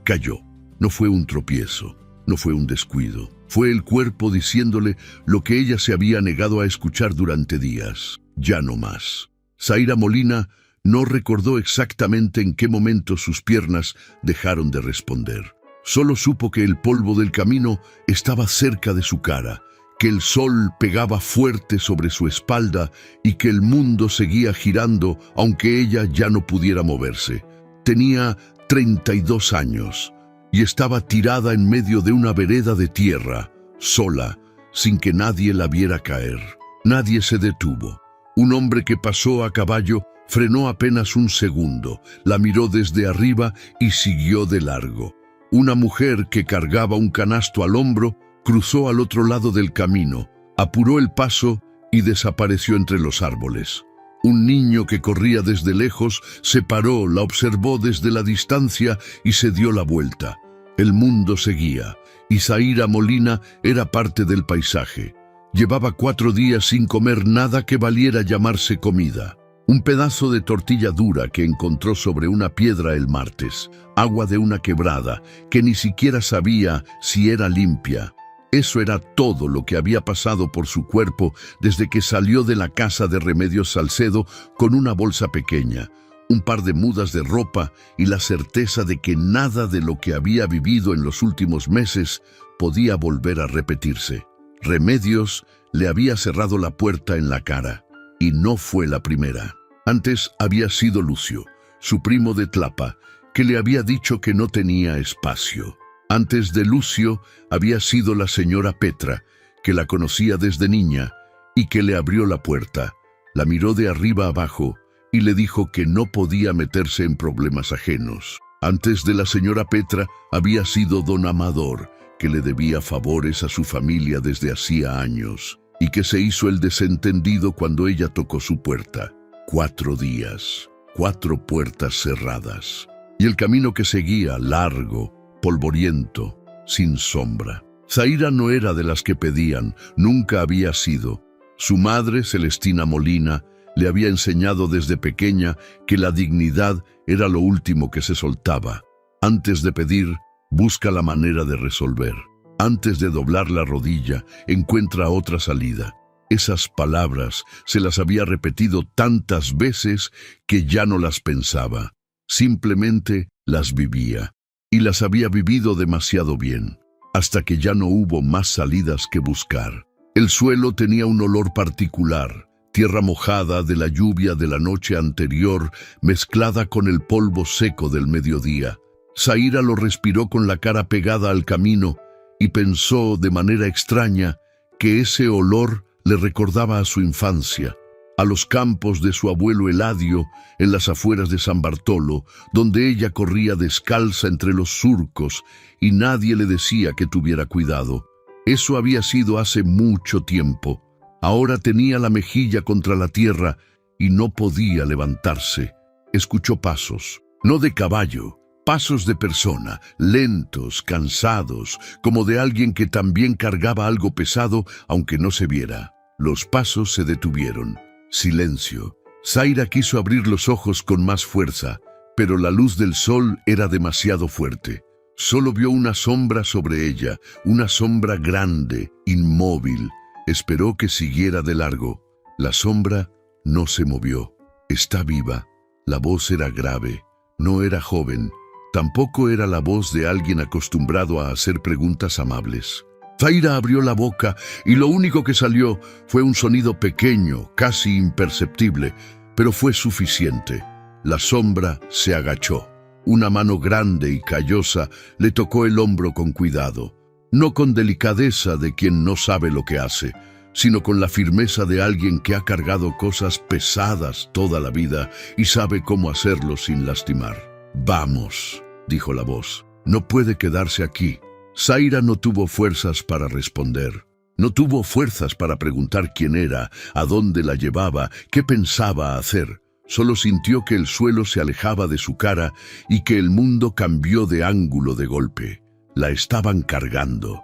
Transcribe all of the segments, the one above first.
Cayó. No fue un tropiezo, no fue un descuido. Fue el cuerpo diciéndole lo que ella se había negado a escuchar durante días. Ya no más. Zaira Molina no recordó exactamente en qué momento sus piernas dejaron de responder. Solo supo que el polvo del camino estaba cerca de su cara, que el sol pegaba fuerte sobre su espalda y que el mundo seguía girando aunque ella ya no pudiera moverse. Tenía 32 años y estaba tirada en medio de una vereda de tierra, sola, sin que nadie la viera caer. Nadie se detuvo. Un hombre que pasó a caballo frenó apenas un segundo, la miró desde arriba y siguió de largo. Una mujer que cargaba un canasto al hombro cruzó al otro lado del camino, apuró el paso y desapareció entre los árboles. Un niño que corría desde lejos se paró, la observó desde la distancia y se dio la vuelta. El mundo seguía, y Zaira Molina era parte del paisaje. Llevaba 4 días sin comer nada que valiera llamarse comida. Un pedazo de tortilla dura que encontró sobre una piedra el martes, agua de una quebrada que ni siquiera sabía si era limpia. Eso era todo lo que había pasado por su cuerpo desde que salió de la casa de Remedios Salcedo con una bolsa pequeña, un par de mudas de ropa y la certeza de que nada de lo que había vivido en los últimos meses podía volver a repetirse. Remedios le había cerrado la puerta en la cara, y no fue la primera. Antes había sido Lucio, su primo de Tlapa, que le había dicho que no tenía espacio. Antes de Lucio había sido la señora Petra, que la conocía desde niña y que le abrió la puerta, la miró de arriba abajo y le dijo que no podía meterse en problemas ajenos. Antes de la señora Petra había sido don Amador, que le debía favores a su familia desde hacía años y que se hizo el desentendido cuando ella tocó su puerta. 4 días, 4 puertas cerradas y el camino que seguía largo, polvoriento, sin sombra. Zaira no era de las que pedían, nunca había sido. Su madre, Celestina Molina, le había enseñado desde pequeña que la dignidad era lo último que se soltaba. Antes de pedir, busca la manera de resolver. Antes de doblar la rodilla, encuentra otra salida. Esas palabras se las había repetido tantas veces que ya no las pensaba. Simplemente las vivía. Y las había vivido demasiado bien, hasta que ya no hubo más salidas que buscar. El suelo tenía un olor particular, tierra mojada de la lluvia de la noche anterior mezclada con el polvo seco del mediodía. Zaira lo respiró con la cara pegada al camino y pensó de manera extraña que ese olor le recordaba a su infancia, a los campos de su abuelo Eladio en las afueras de San Bartolo, donde ella corría descalza entre los surcos y nadie le decía que tuviera cuidado. Eso había sido hace mucho tiempo. Ahora tenía la mejilla contra la tierra y no podía levantarse. Escuchó pasos, no de caballo, pasos de persona, lentos, cansados, como de alguien que también cargaba algo pesado, aunque no se viera. Los pasos se detuvieron. Silencio. Zaira quiso abrir los ojos con más fuerza, pero la luz del sol era demasiado fuerte. Solo vio una sombra sobre ella, una sombra grande, inmóvil. Esperó que siguiera de largo. La sombra no se movió. Está viva. La voz era grave. No era joven. Tampoco era la voz de alguien acostumbrado a hacer preguntas amables. Zaira abrió la boca y lo único que salió fue un sonido pequeño, casi imperceptible, pero fue suficiente. La sombra se agachó. Una mano grande y callosa le tocó el hombro con cuidado, no con delicadeza de quien no sabe lo que hace, sino con la firmeza de alguien que ha cargado cosas pesadas toda la vida y sabe cómo hacerlo sin lastimar. «Vamos», dijo la voz, «no puede quedarse aquí». Zaira no tuvo fuerzas para responder. No tuvo fuerzas para preguntar quién era, a dónde la llevaba, qué pensaba hacer. Solo sintió que el suelo se alejaba de su cara y que el mundo cambió de ángulo de golpe. La estaban cargando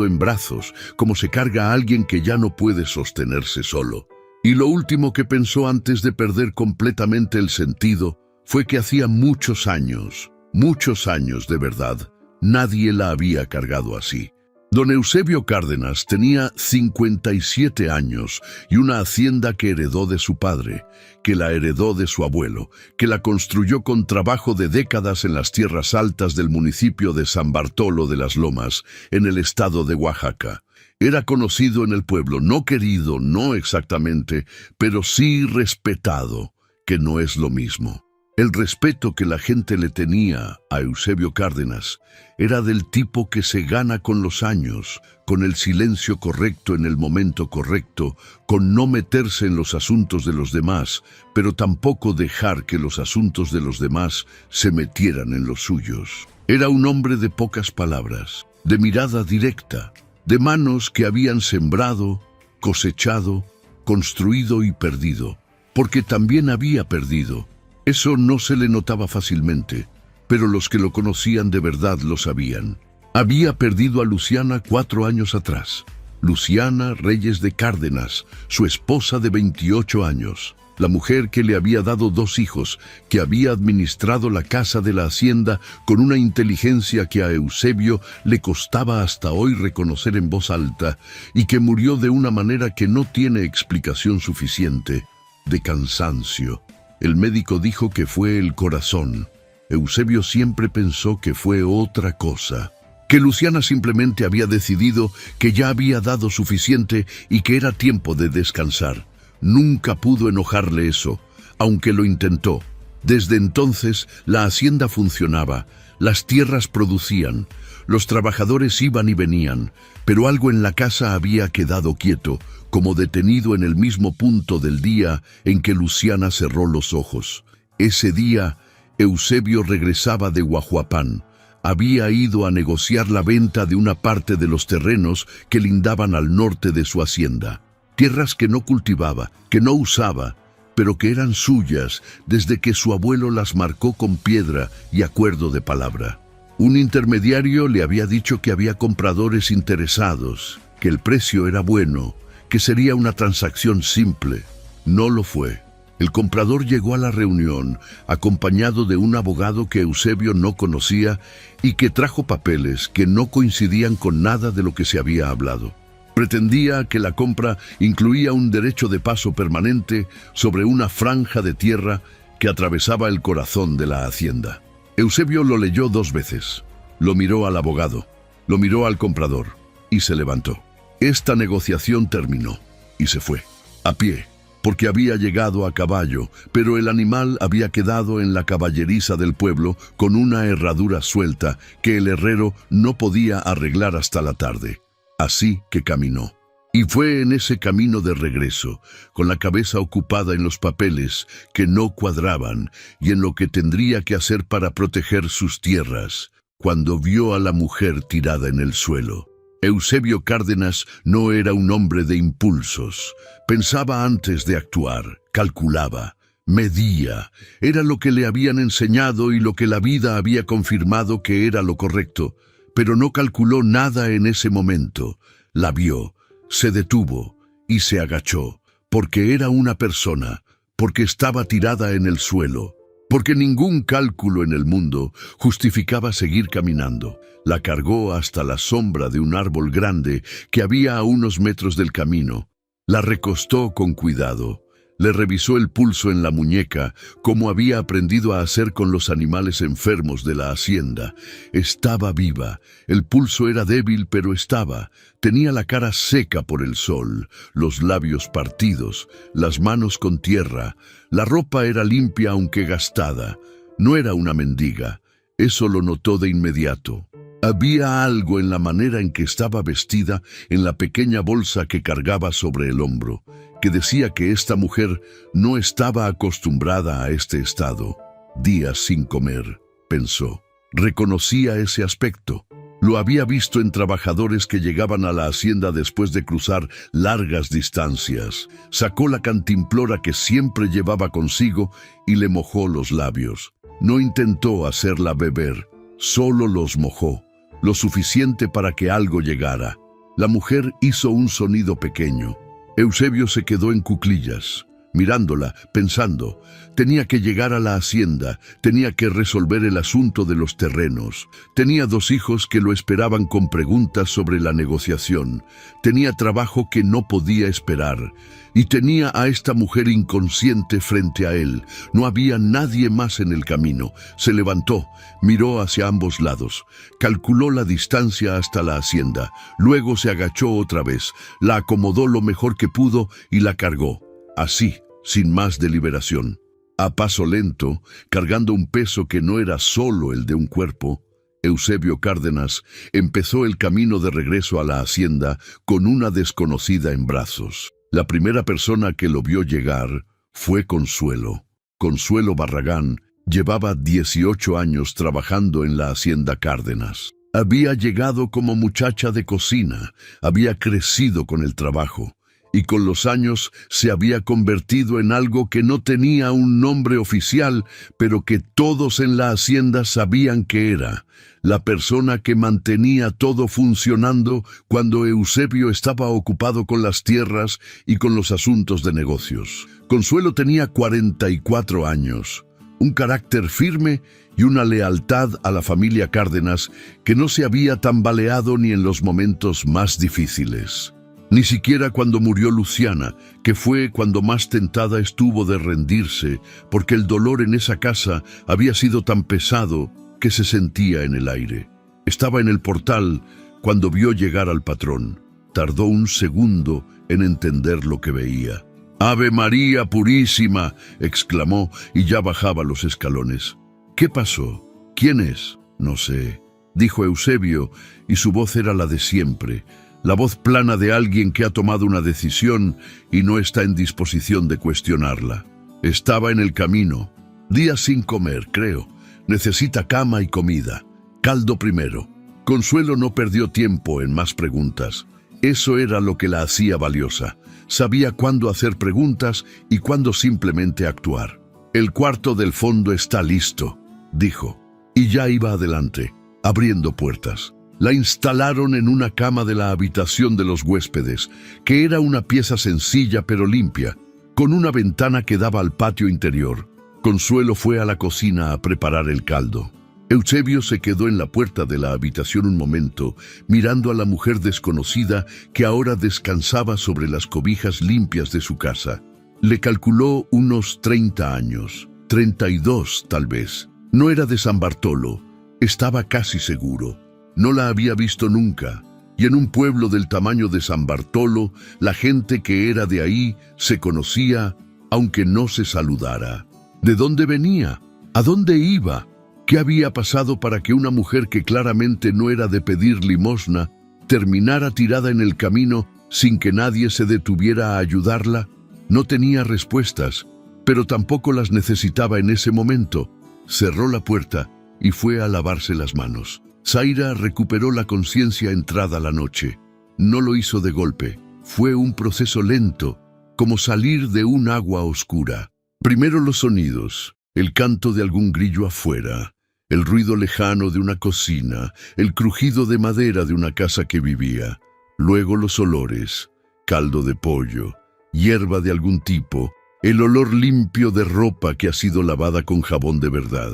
en brazos, como se carga a alguien que ya no puede sostenerse solo. Y lo último que pensó antes de perder completamente el sentido fue que hacía muchos años, Muchos años, de verdad, nadie la había cargado así. Don Eusebio Cárdenas tenía 57 años y una hacienda que heredó de su padre, que la heredó de su abuelo, que la construyó con trabajo de décadas en las tierras altas del municipio de San Bartolo de las Lomas, en el estado de Oaxaca. Era conocido en el pueblo, no querido, no exactamente, pero sí respetado, que no es lo mismo. El respeto que la gente le tenía a Eusebio Cárdenas era del tipo que se gana con los años, con el silencio correcto en el momento correcto, con no meterse en los asuntos de los demás, pero tampoco dejar que los asuntos de los demás se metieran en los suyos. Era un hombre de pocas palabras, de mirada directa, de manos que habían sembrado, cosechado, construido y perdido, porque también había perdido. Eso no se le notaba fácilmente, pero los que lo conocían de verdad lo sabían. Había perdido a Luciana 4 años atrás. Luciana Reyes de Cárdenas, su esposa de 28 años, la mujer que le había dado 2 hijos, que había administrado la casa de la hacienda con una inteligencia que a Eusebio le costaba hasta hoy reconocer en voz alta, y que murió de una manera que no tiene explicación suficiente, de cansancio. El médico dijo que fue el corazón. Eusebio siempre pensó que fue otra cosa, que Luciana simplemente había decidido que ya había dado suficiente y que era tiempo de descansar. Nunca pudo enojarle eso, aunque lo intentó. Desde entonces la hacienda funcionaba, las tierras producían, los trabajadores iban y venían, pero algo en la casa había quedado quieto, como detenido en el mismo punto del día en que Luciana cerró los ojos. Ese día, Eusebio regresaba de Guajuapán. Había ido a negociar la venta de una parte de los terrenos que lindaban al norte de su hacienda. Tierras que no cultivaba, que no usaba, pero que eran suyas desde que su abuelo las marcó con piedra y acuerdo de palabra. Un intermediario le había dicho que había compradores interesados, que el precio era bueno, que sería una transacción simple. No lo fue. El comprador llegó a la reunión acompañado de un abogado que Eusebio no conocía y que trajo papeles que no coincidían con nada de lo que se había hablado. Pretendía que la compra incluía un derecho de paso permanente sobre una franja de tierra que atravesaba el corazón de la hacienda. Eusebio lo leyó 2 veces. Lo miró al abogado, lo miró al comprador y se levantó. Esta negociación terminó y se fue, a pie, porque había llegado a caballo, pero el animal había quedado en la caballeriza del pueblo con una herradura suelta que el herrero no podía arreglar hasta la tarde. Así que caminó. Y fue en ese camino de regreso, con la cabeza ocupada en los papeles que no cuadraban y en lo que tendría que hacer para proteger sus tierras, cuando vio a la mujer tirada en el suelo. Eusebio Cárdenas no era un hombre de impulsos. Pensaba antes de actuar, calculaba, medía. Era lo que le habían enseñado y lo que la vida había confirmado que era lo correcto. Pero no calculó nada en ese momento. La vio, se detuvo y se agachó, porque era una persona, porque estaba tirada en el suelo, porque ningún cálculo en el mundo justificaba seguir caminando. La cargó hasta la sombra de un árbol grande que había a unos metros del camino. La recostó con cuidado. Le revisó el pulso en la muñeca, como había aprendido a hacer con los animales enfermos de la hacienda. Estaba viva. El pulso era débil, pero estaba. Tenía la cara seca por el sol, los labios partidos, las manos con tierra. La ropa era limpia aunque gastada. No era una mendiga. Eso lo notó de inmediato. Había algo en la manera en que estaba vestida, en la pequeña bolsa que cargaba sobre el hombro, que decía que esta mujer no estaba acostumbrada a este estado. Días sin comer, pensó. Reconocía ese aspecto. Lo había visto en trabajadores que llegaban a la hacienda después de cruzar largas distancias. Sacó la cantimplora que siempre llevaba consigo y le mojó los labios. No intentó hacerla beber, solo los mojó, lo suficiente para que algo llegara. La mujer hizo un sonido pequeño. Eusebio se quedó en cuclillas. mirándola, pensando. Tenía que llegar a la hacienda, tenía que resolver el asunto de los terrenos. Tenía 2 hijos que lo esperaban con preguntas sobre la negociación. Tenía trabajo que no podía esperar. Y tenía a esta mujer inconsciente frente a él. No había nadie más en el camino. Se levantó, miró hacia ambos lados, calculó la distancia hasta la hacienda. Luego se agachó otra vez, la acomodó lo mejor que pudo y la cargó. Así, sin más deliberación. A paso lento, cargando un peso que no era solo el de un cuerpo, Eusebio Cárdenas empezó el camino de regreso a la hacienda con una desconocida en brazos. La primera persona que lo vio llegar fue Consuelo. Consuelo Barragán llevaba 18 años trabajando en la hacienda Cárdenas. Había llegado como muchacha de cocina, había crecido con el trabajo y con los años se había convertido en algo que no tenía un nombre oficial, pero que todos en la hacienda sabían que era la persona que mantenía todo funcionando cuando Eusebio estaba ocupado con las tierras y con los asuntos de negocios. Consuelo tenía 44 años, un carácter firme y una lealtad a la familia Cárdenas que no se había tambaleado ni en los momentos más difíciles. Ni siquiera cuando murió Luciana, que fue cuando más tentada estuvo de rendirse, porque el dolor en esa casa había sido tan pesado que se sentía en el aire. Estaba en el portal cuando vio llegar al patrón. Tardó un segundo en entender lo que veía. «¡Ave María Purísima!», exclamó y ya bajaba los escalones. «¿Qué pasó? ¿Quién es?». «No sé», dijo Eusebio, y su voz era la de siempre. La voz plana de alguien que ha tomado una decisión y no está en disposición de cuestionarla. Estaba en el camino. Días sin comer, creo. Necesita cama y comida. Caldo primero. Consuelo no perdió tiempo en más preguntas. Eso era lo que la hacía valiosa. Sabía cuándo hacer preguntas y cuándo simplemente actuar. «El cuarto del fondo está listo», dijo, y ya iba adelante, abriendo puertas. La instalaron en una cama de la habitación de los huéspedes, que era una pieza sencilla pero limpia, con una ventana que daba al patio interior. Consuelo fue a la cocina a preparar el caldo. Eusebio se quedó en la puerta de la habitación un momento, mirando a la mujer desconocida que ahora descansaba sobre las cobijas limpias de su casa. Le calculó unos 30 años, 32 tal vez. No era de San Bartolo, estaba casi seguro. No la había visto nunca, y en un pueblo del tamaño de San Bartolo, la gente que era de ahí se conocía, aunque no se saludara. ¿De dónde venía? ¿A dónde iba? ¿Qué había pasado para que una mujer que claramente no era de pedir limosna terminara tirada en el camino sin que nadie se detuviera a ayudarla? No tenía respuestas, pero tampoco las necesitaba en ese momento. Cerró la puerta y fue a lavarse las manos. Zaira recuperó la conciencia entrada la noche. No lo hizo de golpe. Fue un proceso lento, como salir de un agua oscura. Primero los sonidos, el canto de algún grillo afuera, el ruido lejano de una cocina, el crujido de madera de una casa que vivía. Luego los olores, caldo de pollo, hierba de algún tipo, el olor limpio de ropa que ha sido lavada con jabón de verdad.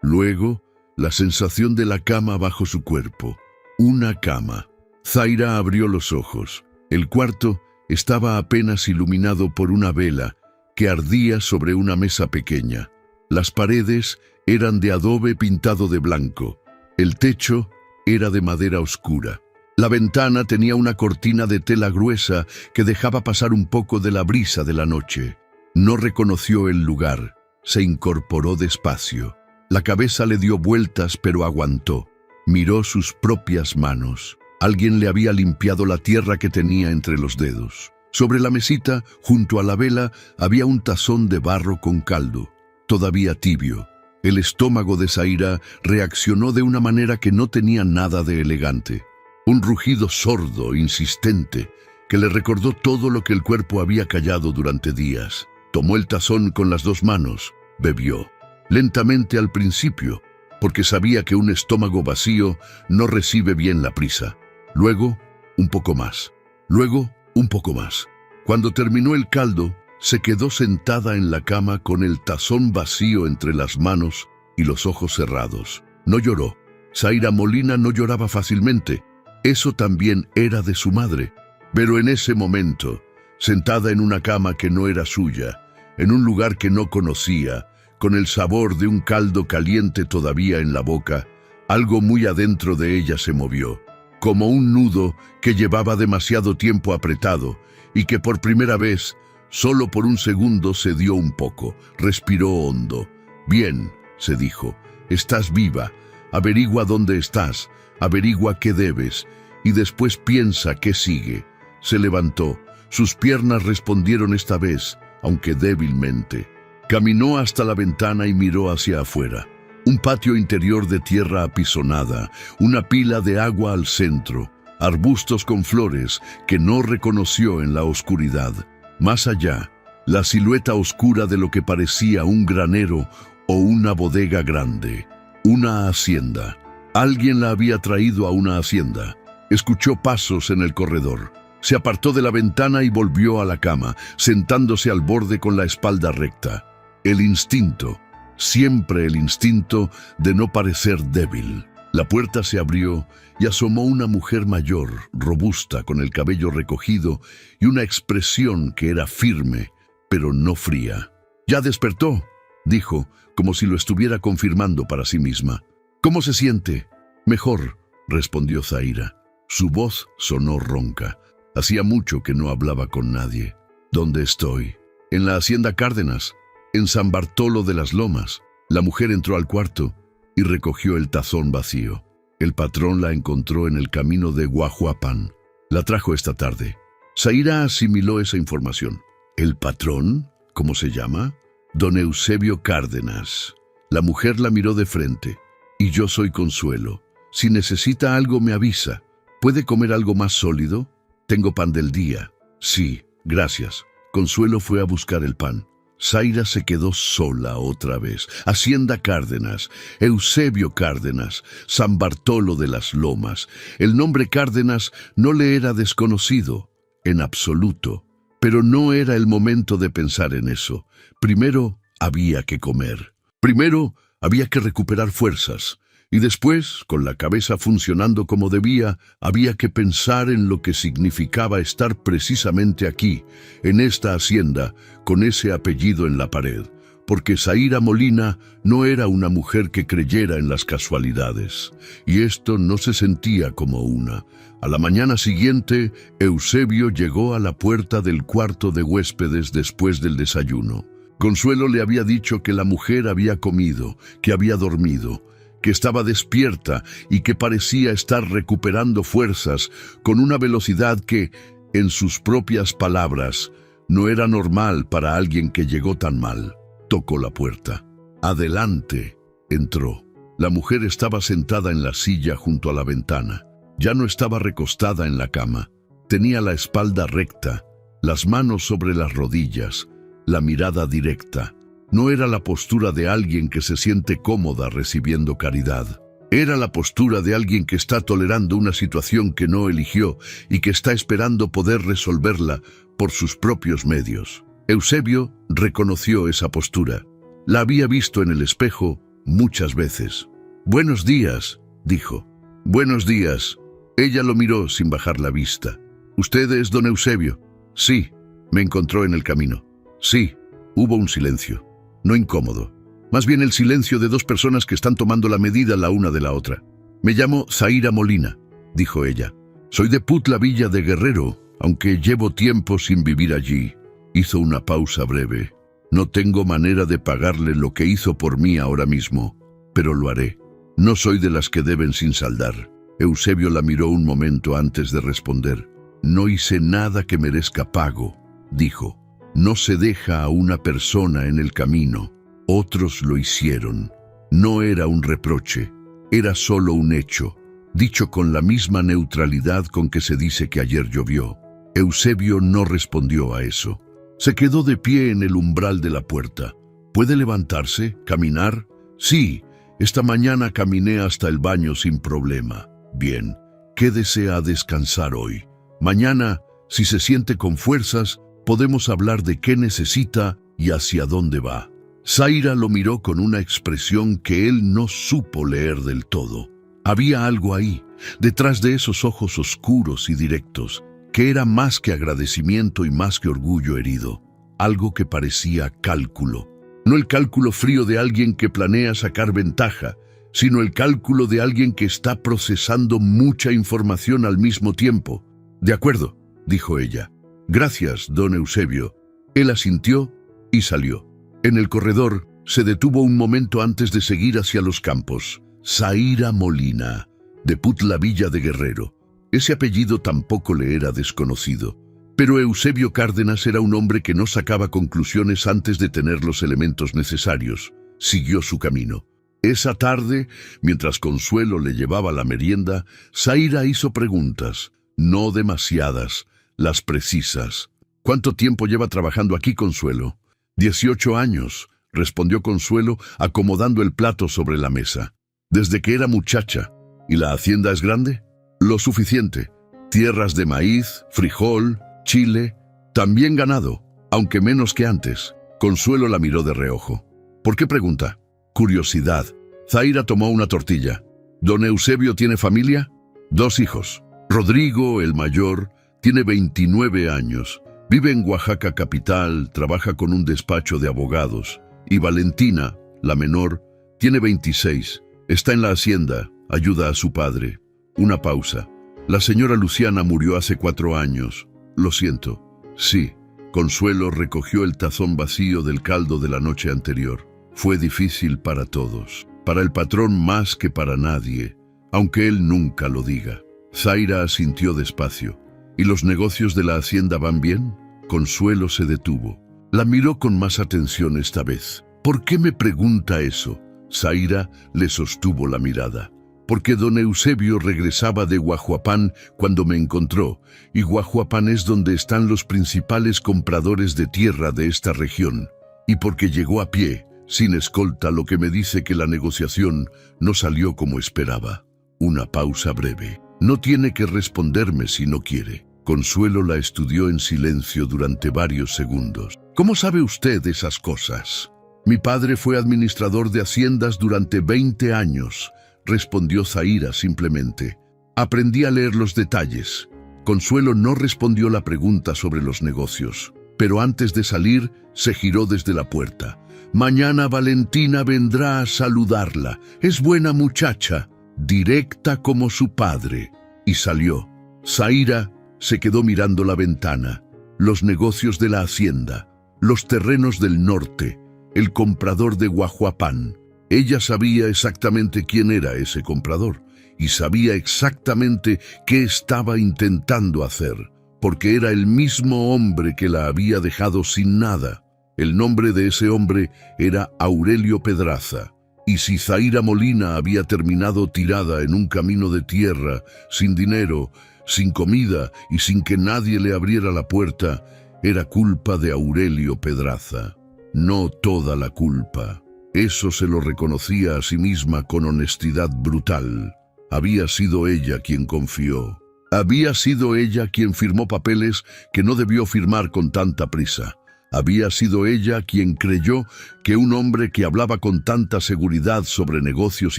Luego, la sensación de la cama bajo su cuerpo. Una cama. Zaira abrió los ojos. El cuarto estaba apenas iluminado por una vela que ardía sobre una mesa pequeña. Las paredes eran de adobe pintado de blanco. El techo era de madera oscura. La ventana tenía una cortina de tela gruesa que dejaba pasar un poco de la brisa de la noche. No reconoció el lugar. Se incorporó despacio. La cabeza le dio vueltas, pero aguantó. Miró sus propias manos. Alguien le había limpiado la tierra que tenía entre los dedos. Sobre la mesita, junto a la vela, había un tazón de barro con caldo, todavía tibio. El estómago de Zaira reaccionó de una manera que no tenía nada de elegante. Un rugido sordo, insistente, que le recordó todo lo que el cuerpo había callado durante días. Tomó el tazón con las 2 manos, bebió. Lentamente al principio, porque sabía que un estómago vacío no recibe bien la prisa. Luego, un poco más. Luego, un poco más. Cuando terminó el caldo, Se quedó sentada en la cama con el tazón vacío entre las manos y los ojos cerrados. No lloró. Zaira Molina no lloraba fácilmente. Eso también era de su madre. Pero en ese momento, sentada en una cama que no era suya, en un lugar que no conocía, con el sabor de un caldo caliente todavía en la boca, algo muy adentro de ella se movió, como un nudo que llevaba demasiado tiempo apretado y que por primera vez, solo por un segundo, se dio un poco. Respiró hondo. Bien, se dijo, estás viva. Averigua dónde estás, averigua qué debes, y después piensa qué sigue. Se levantó. Sus piernas respondieron esta vez, aunque débilmente. Caminó hasta la ventana y miró hacia afuera. Un patio interior de tierra apisonada, una pila de agua al centro, arbustos con flores que no reconoció en la oscuridad. Más allá, la silueta oscura de lo que parecía un granero o una bodega grande. Una hacienda. Alguien la había traído a una hacienda. Escuchó pasos en el corredor. Se apartó de la ventana y volvió a la cama, sentándose al borde con la espalda recta. El instinto, siempre el instinto de no parecer débil. La puerta se abrió y asomó una mujer mayor, robusta, con el cabello recogido y una expresión que era firme, pero no fría. «¿Ya despertó?», dijo, como si lo estuviera confirmando para sí misma. «¿Cómo se siente?». «Mejor», respondió Zaira. Su voz sonó ronca. Hacía mucho que no hablaba con nadie. «¿Dónde estoy?». «En la hacienda Cárdenas, en San Bartolo de las Lomas». La mujer entró al cuarto y recogió el tazón vacío. El patrón la encontró en el camino de Guajuapan. La trajo esta tarde. Zaira asimiló esa información. «¿El patrón? ¿Cómo se llama?». «Don Eusebio Cárdenas». La mujer la miró de frente. «Y yo soy Consuelo. Si necesita algo me avisa. ¿Puede comer algo más sólido?». «Tengo pan del día». «Sí, gracias». Consuelo fue a buscar el pan. Zaira se quedó sola otra vez. Hacienda Cárdenas, Eusebio Cárdenas, San Bartolo de las Lomas. El nombre Cárdenas no le era desconocido, en absoluto. Pero no era el momento de pensar en eso. Primero había que comer. Primero había que recuperar fuerzas. Y después, con la cabeza funcionando como debía, había que pensar en lo que significaba estar precisamente aquí, en esta hacienda, con ese apellido en la pared. Porque Zaira Molina no era una mujer que creyera en las casualidades. Y esto no se sentía como una. A la mañana siguiente, Eusebio llegó a la puerta del cuarto de huéspedes después del desayuno. Consuelo le había dicho que la mujer había comido, que había dormido, que estaba despierta y que parecía estar recuperando fuerzas con una velocidad que, en sus propias palabras, no era normal para alguien que llegó tan mal. Tocó la puerta. «Adelante», entró. La mujer estaba sentada en la silla junto a la ventana. Ya no estaba recostada en la cama. Tenía la espalda recta, las manos sobre las rodillas, la mirada directa. No era la postura de alguien que se siente cómoda recibiendo caridad. Era la postura de alguien que está tolerando una situación que no eligió y que está esperando poder resolverla por sus propios medios. Eusebio reconoció esa postura. La había visto en el espejo muchas veces. «Buenos días», dijo. «Buenos días». Ella lo miró sin bajar la vista. «¿Usted es don Eusebio?». «Sí». «Me encontró en el camino». «Sí». Hubo un silencio. No incómodo, más bien el silencio de dos personas que están tomando la medida la una de la otra. «Me llamo Zaira Molina», dijo ella. «Soy de Putla Villa de Guerrero, aunque llevo tiempo sin vivir allí». Hizo una pausa breve. «No tengo manera de pagarle lo que hizo por mí ahora mismo, pero lo haré. No soy de las que deben sin saldar». Eusebio la miró un momento antes de responder. «No hice nada que merezca pago», dijo. «No se deja a una persona en el camino. Otros lo hicieron. No era un reproche, era solo un hecho, dicho con la misma neutralidad con que se dice que ayer llovió». Eusebio no respondió a eso. Se quedó de pie en el umbral de la puerta. «¿Puede levantarse? ¿Caminar?». «Sí, esta mañana caminé hasta el baño sin problema». «Bien, quédese a descansar hoy. Mañana, si se siente con fuerzas, podemos hablar de qué necesita y hacia dónde va. Zaira lo miró con una expresión que él no supo leer del todo. Había algo ahí, detrás de esos ojos oscuros y directos, que era más que agradecimiento y más que orgullo herido. Algo que parecía cálculo. No el cálculo frío de alguien que planea sacar ventaja, sino el cálculo de alguien que está procesando mucha información al mismo tiempo. «De acuerdo», dijo ella. «Gracias, don Eusebio». Él asintió y salió. En el corredor se detuvo un momento antes de seguir hacia los campos. Zaira Molina, de Putla Villa de Guerrero. Ese apellido tampoco le era desconocido. Pero Eusebio Cárdenas era un hombre que no sacaba conclusiones antes de tener los elementos necesarios. Siguió su camino. Esa tarde, mientras Consuelo le llevaba la merienda, Zaira hizo preguntas, no demasiadas, las precisas. «¿Cuánto tiempo lleva trabajando aquí, Consuelo?» 18 años, respondió Consuelo, acomodando el plato sobre la mesa. «Desde que era muchacha. ¿Y la hacienda es grande?» «Lo suficiente. Tierras de maíz, frijol, chile, también ganado, aunque menos que antes». Consuelo la miró de reojo. «¿Por qué pregunta?» «Curiosidad». Zaira tomó una tortilla. «¿Don Eusebio tiene familia?» «2 hijos. Rodrigo, el mayor, tiene 29 años. Vive en Oaxaca capital, trabaja con un despacho de abogados. Y Valentina, la menor, tiene 26. Está en la hacienda, ayuda a su padre». Una pausa. «La señora Luciana murió hace 4 años. Lo siento». «Sí». Consuelo recogió el tazón vacío del caldo de la noche anterior. «Fue difícil para todos. Para el patrón más que para nadie, aunque él nunca lo diga». Zaira asintió despacio. «¿Y los negocios de la hacienda van bien?» Consuelo se detuvo. La miró con más atención esta vez. «¿Por qué me pregunta eso?» Zaira le sostuvo la mirada. «Porque don Eusebio regresaba de Guajuapán cuando me encontró, y Guajuapán es donde están los principales compradores de tierra de esta región. Y porque llegó a pie, sin escolta, lo que me dice que la negociación no salió como esperaba». Una pausa breve. «No tiene que responderme si no quiere». Consuelo la estudió en silencio durante varios segundos. «¿Cómo sabe usted esas cosas?» «Mi padre fue administrador de haciendas durante 20 años», respondió Zaira simplemente. «Aprendí a leer los detalles». Consuelo no respondió la pregunta sobre los negocios, pero antes de salir se giró desde la puerta. «Mañana Valentina vendrá a saludarla. Es buena muchacha, directa como su padre». Y salió. Zaira se quedó mirando la ventana, los negocios de la hacienda, los terrenos del norte, el comprador de Guajuapán. Ella sabía exactamente quién era ese comprador y sabía exactamente qué estaba intentando hacer, porque era el mismo hombre que la había dejado sin nada. El nombre de ese hombre era Aurelio Pedraza. Y si Zaira Molina había terminado tirada en un camino de tierra, sin dinero, sin comida y sin que nadie le abriera la puerta, era culpa de Aurelio Pedraza. No toda la culpa. Eso se lo reconocía a sí misma con honestidad brutal. Había sido ella quien confió. Había sido ella quien firmó papeles que no debió firmar con tanta prisa. Había sido ella quien creyó que un hombre que hablaba con tanta seguridad sobre negocios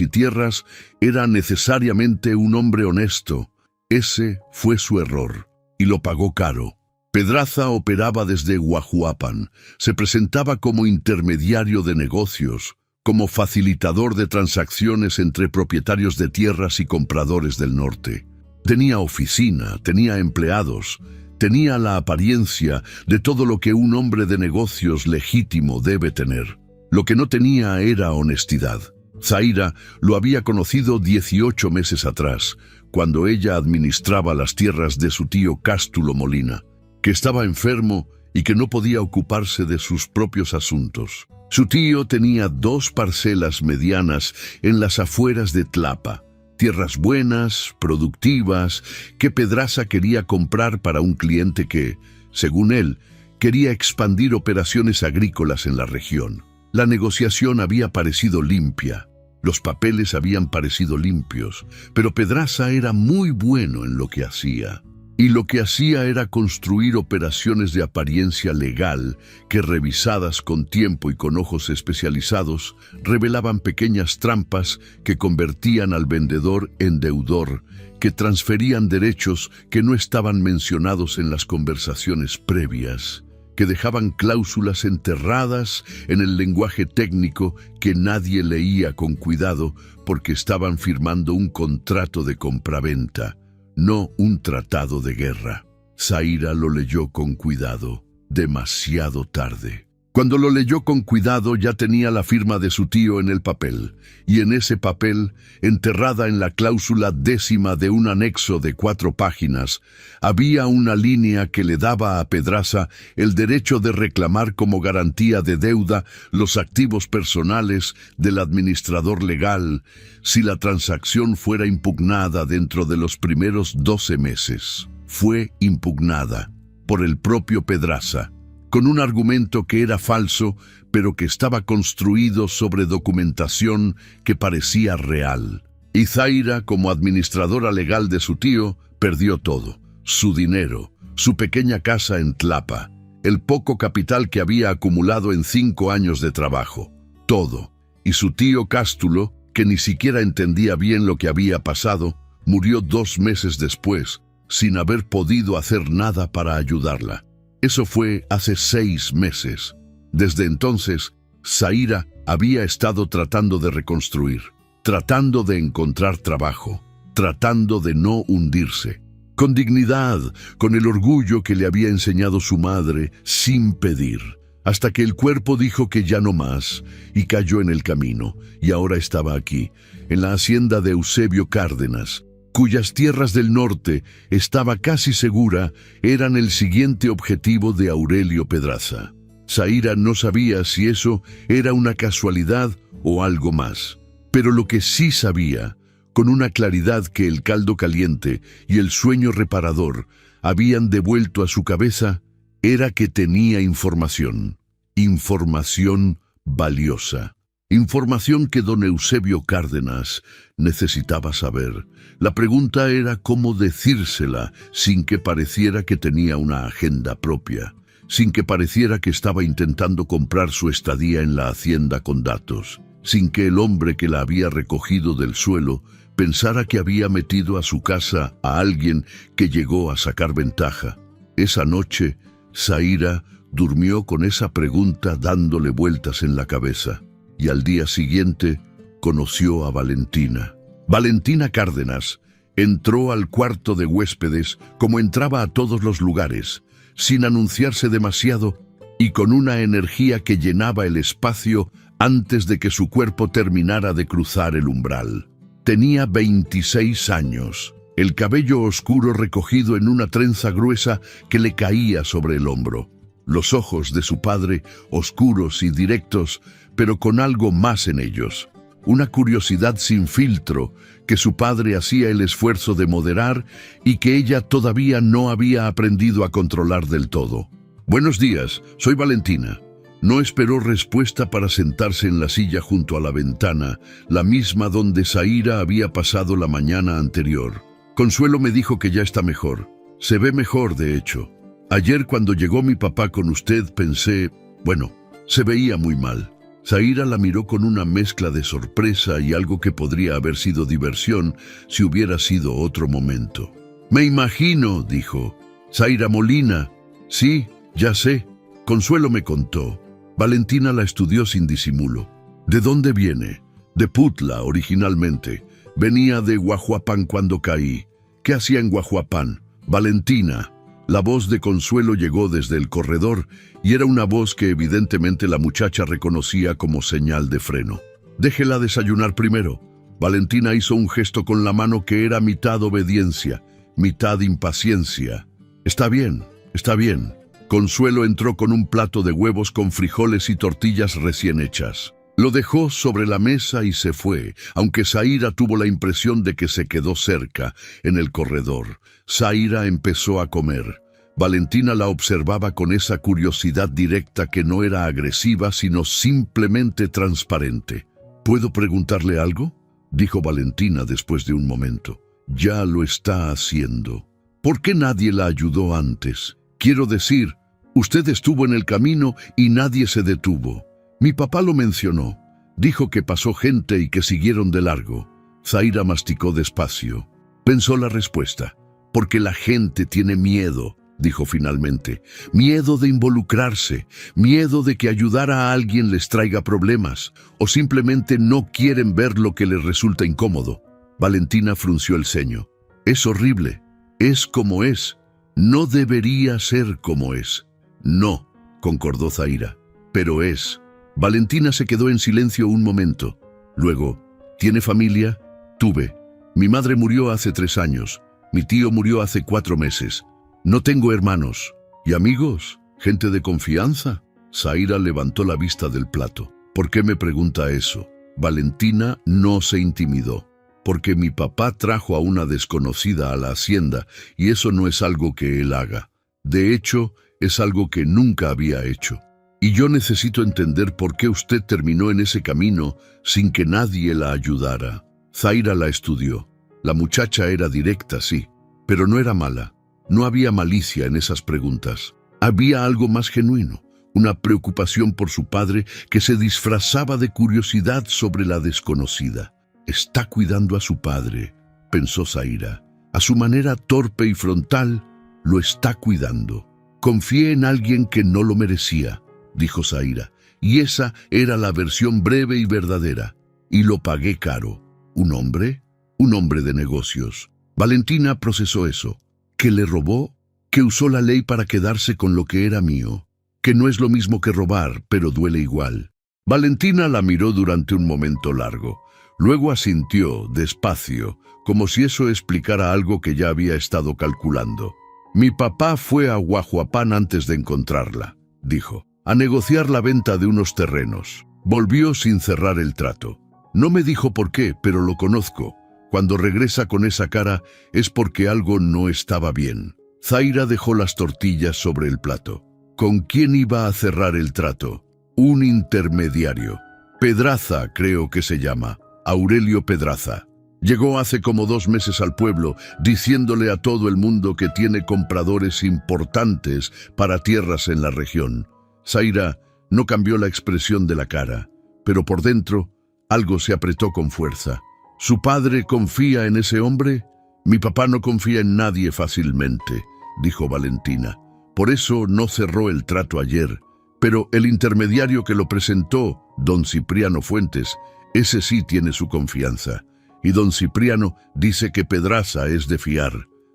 y tierras era necesariamente un hombre honesto. Ese fue su error, y lo pagó caro. Pedraza operaba desde Guajuapán, se presentaba como intermediario de negocios, como facilitador de transacciones entre propietarios de tierras y compradores del norte. Tenía oficina, tenía empleados, tenía la apariencia de todo lo que un hombre de negocios legítimo debe tener. Lo que no tenía era honestidad. Zaira lo había conocido 18 meses atrás, cuando ella administraba las tierras de su tío Cástulo Molina, que estaba enfermo y que no podía ocuparse de sus propios asuntos. Su tío tenía 2 parcelas medianas en las afueras de Tlapa, tierras buenas, productivas, que Pedraza quería comprar para un cliente que, según él, quería expandir operaciones agrícolas en la región. La negociación había parecido limpia, los papeles habían parecido limpios, pero Pedraza era muy bueno en lo que hacía. y lo que hacía era construir operaciones de apariencia legal que, revisadas con tiempo y con ojos especializados, revelaban pequeñas trampas que convertían al vendedor en deudor, que transferían derechos que no estaban mencionados en las conversaciones previas, que dejaban cláusulas enterradas en el lenguaje técnico que nadie leía con cuidado porque estaban firmando un contrato de compraventa, no un tratado de guerra. Zaira lo leyó con cuidado, demasiado tarde. Cuando lo leyó con cuidado ya tenía la firma de su tío en el papel, y en ese papel, enterrada en la cláusula 10ª de un anexo de 4 páginas, había una línea que le daba a Pedraza el derecho de reclamar como garantía de deuda los activos personales del administrador legal si la transacción fuera impugnada dentro de los primeros 12 meses. Fue impugnada por el propio Pedraza, con un argumento que era falso, pero que estaba construido sobre documentación que parecía real. Y Zaira, como administradora legal de su tío, perdió todo: su dinero, su pequeña casa en Tlapa, el poco capital que había acumulado en 5 años de trabajo. Todo. Y su tío Cástulo, que ni siquiera entendía bien lo que había pasado, murió 2 meses después, sin haber podido hacer nada para ayudarla. Eso fue hace 6 meses. Desde entonces, Zaira había estado tratando de reconstruir, tratando de encontrar trabajo, tratando de no hundirse, con dignidad, con el orgullo que le había enseñado su madre, sin pedir, hasta que el cuerpo dijo que ya no más, y cayó en el camino, y ahora estaba aquí, en la hacienda de Eusebio Cárdenas, cuyas tierras del norte, estaba casi segura, eran el siguiente objetivo de Aurelio Pedraza. Zaira no sabía si eso era una casualidad o algo más, pero lo que sí sabía, con una claridad que el caldo caliente y el sueño reparador habían devuelto a su cabeza, era que tenía información, información valiosa. Información que don Eusebio Cárdenas necesitaba saber. La pregunta era cómo decírsela sin que pareciera que tenía una agenda propia, sin que pareciera que estaba intentando comprar su estadía en la hacienda con datos, sin que el hombre que la había recogido del suelo pensara que había metido a su casa a alguien que llegó a sacar ventaja. Esa noche, Zaira durmió con esa pregunta dándole vueltas en la cabeza. Y al día siguiente conoció a Valentina. Valentina Cárdenas entró al cuarto de huéspedes como entraba a todos los lugares, sin anunciarse demasiado y con una energía que llenaba el espacio antes de que su cuerpo terminara de cruzar el umbral. Tenía 26 años, el cabello oscuro recogido en una trenza gruesa que le caía sobre el hombro. Los ojos de su padre, oscuros y directos, pero con algo más en ellos. Una curiosidad sin filtro que su padre hacía el esfuerzo de moderar y que ella todavía no había aprendido a controlar del todo. «Buenos días, soy Valentina». No esperó respuesta para sentarse en la silla junto a la ventana, la misma donde Zaira había pasado la mañana anterior. «Consuelo me dijo que ya está mejor. Se ve mejor, de hecho. Ayer cuando llegó mi papá con usted pensé, bueno, se veía muy mal». Zaira la miró con una mezcla de sorpresa y algo que podría haber sido diversión si hubiera sido otro momento. «Me imagino», dijo. «Zaira Molina». «Sí, ya sé. Consuelo me contó». Valentina la estudió sin disimulo. «¿De dónde viene?» «De Putla, originalmente. Venía de Guajuapán cuando caí». «¿Qué hacía en Guajuapán?» «Valentina». La voz de Consuelo llegó desde el corredor y era una voz que evidentemente la muchacha reconocía como señal de freno. «Déjela desayunar primero». Valentina hizo un gesto con la mano que era mitad obediencia, mitad impaciencia. Está bien, está bien». Consuelo entró con un plato de huevos con frijoles y tortillas recién hechas. Lo dejó sobre la mesa y se fue, aunque Zaira tuvo la impresión de que se quedó cerca, en el corredor. Zaira empezó a comer. Valentina la observaba con esa curiosidad directa que no era agresiva, sino simplemente transparente. «¿Puedo preguntarle algo?», dijo Valentina después de un momento. «Ya lo está haciendo». ¿Por qué nadie la ayudó antes? Quiero decir, usted estuvo en el camino y nadie se detuvo. Mi papá lo mencionó. Dijo que pasó gente y que siguieron de largo. Zaira masticó despacio. Pensó la respuesta. Porque la gente tiene miedo, dijo finalmente. Miedo de involucrarse, miedo de que ayudar a alguien les traiga problemas, o simplemente no quieren ver lo que les resulta incómodo. Valentina frunció el ceño. Es horrible. Es como es. No debería ser como es. No, concordó Zaira. Pero es. Valentina se quedó en silencio un momento. Luego, ¿tiene familia? Tuve. Mi madre murió hace 3 años. Mi tío murió hace 4 meses. No tengo hermanos. ¿Y amigos? ¿Gente de confianza? Zaira levantó la vista del plato. ¿Por qué me pregunta eso? Valentina no se intimidó. Porque mi papá trajo a una desconocida a la hacienda y eso no es algo que él haga. De hecho, es algo que nunca había hecho. Y yo necesito entender por qué usted terminó en ese camino sin que nadie la ayudara. Zaira la estudió. La muchacha era directa, sí, pero no era mala. No había malicia en esas preguntas. Había algo más genuino, una preocupación por su padre que se disfrazaba de curiosidad sobre la desconocida. Está cuidando a su padre, pensó Zaira. A su manera torpe y frontal, lo está cuidando. Confié en alguien que no lo merecía, dijo Zaira, y esa era la versión breve y verdadera. Y lo pagué caro. ¿Un hombre? Un hombre de negocios. Valentina procesó eso. ¿Que le robó? Que usó la ley para quedarse con lo que era mío. Que no es lo mismo que robar, pero duele igual. Valentina la miró durante un momento largo. Luego asintió, despacio, como si eso explicara algo que ya había estado calculando. Mi papá fue a Guajuapán antes de encontrarla, dijo, a negociar la venta de unos terrenos. Volvió sin cerrar el trato. No me dijo por qué, pero lo conozco. Cuando regresa con esa cara es porque algo no estaba bien. Zaira dejó las tortillas sobre el plato. ¿Con quién iba a cerrar el trato? Un intermediario. Pedraza, creo que se llama. Aurelio Pedraza. Llegó hace como 2 meses al pueblo, diciéndole a todo el mundo que tiene compradores importantes para tierras en la región. Zaira no cambió la expresión de la cara, pero por dentro algo se apretó con fuerza. ¿Su padre confía en ese hombre? Mi papá no confía en nadie fácilmente, dijo Valentina. Por eso no cerró el trato ayer. Pero el intermediario que lo presentó, don Cipriano Fuentes, ese sí tiene su confianza. Y don Cipriano dice que Pedraza es de fiar.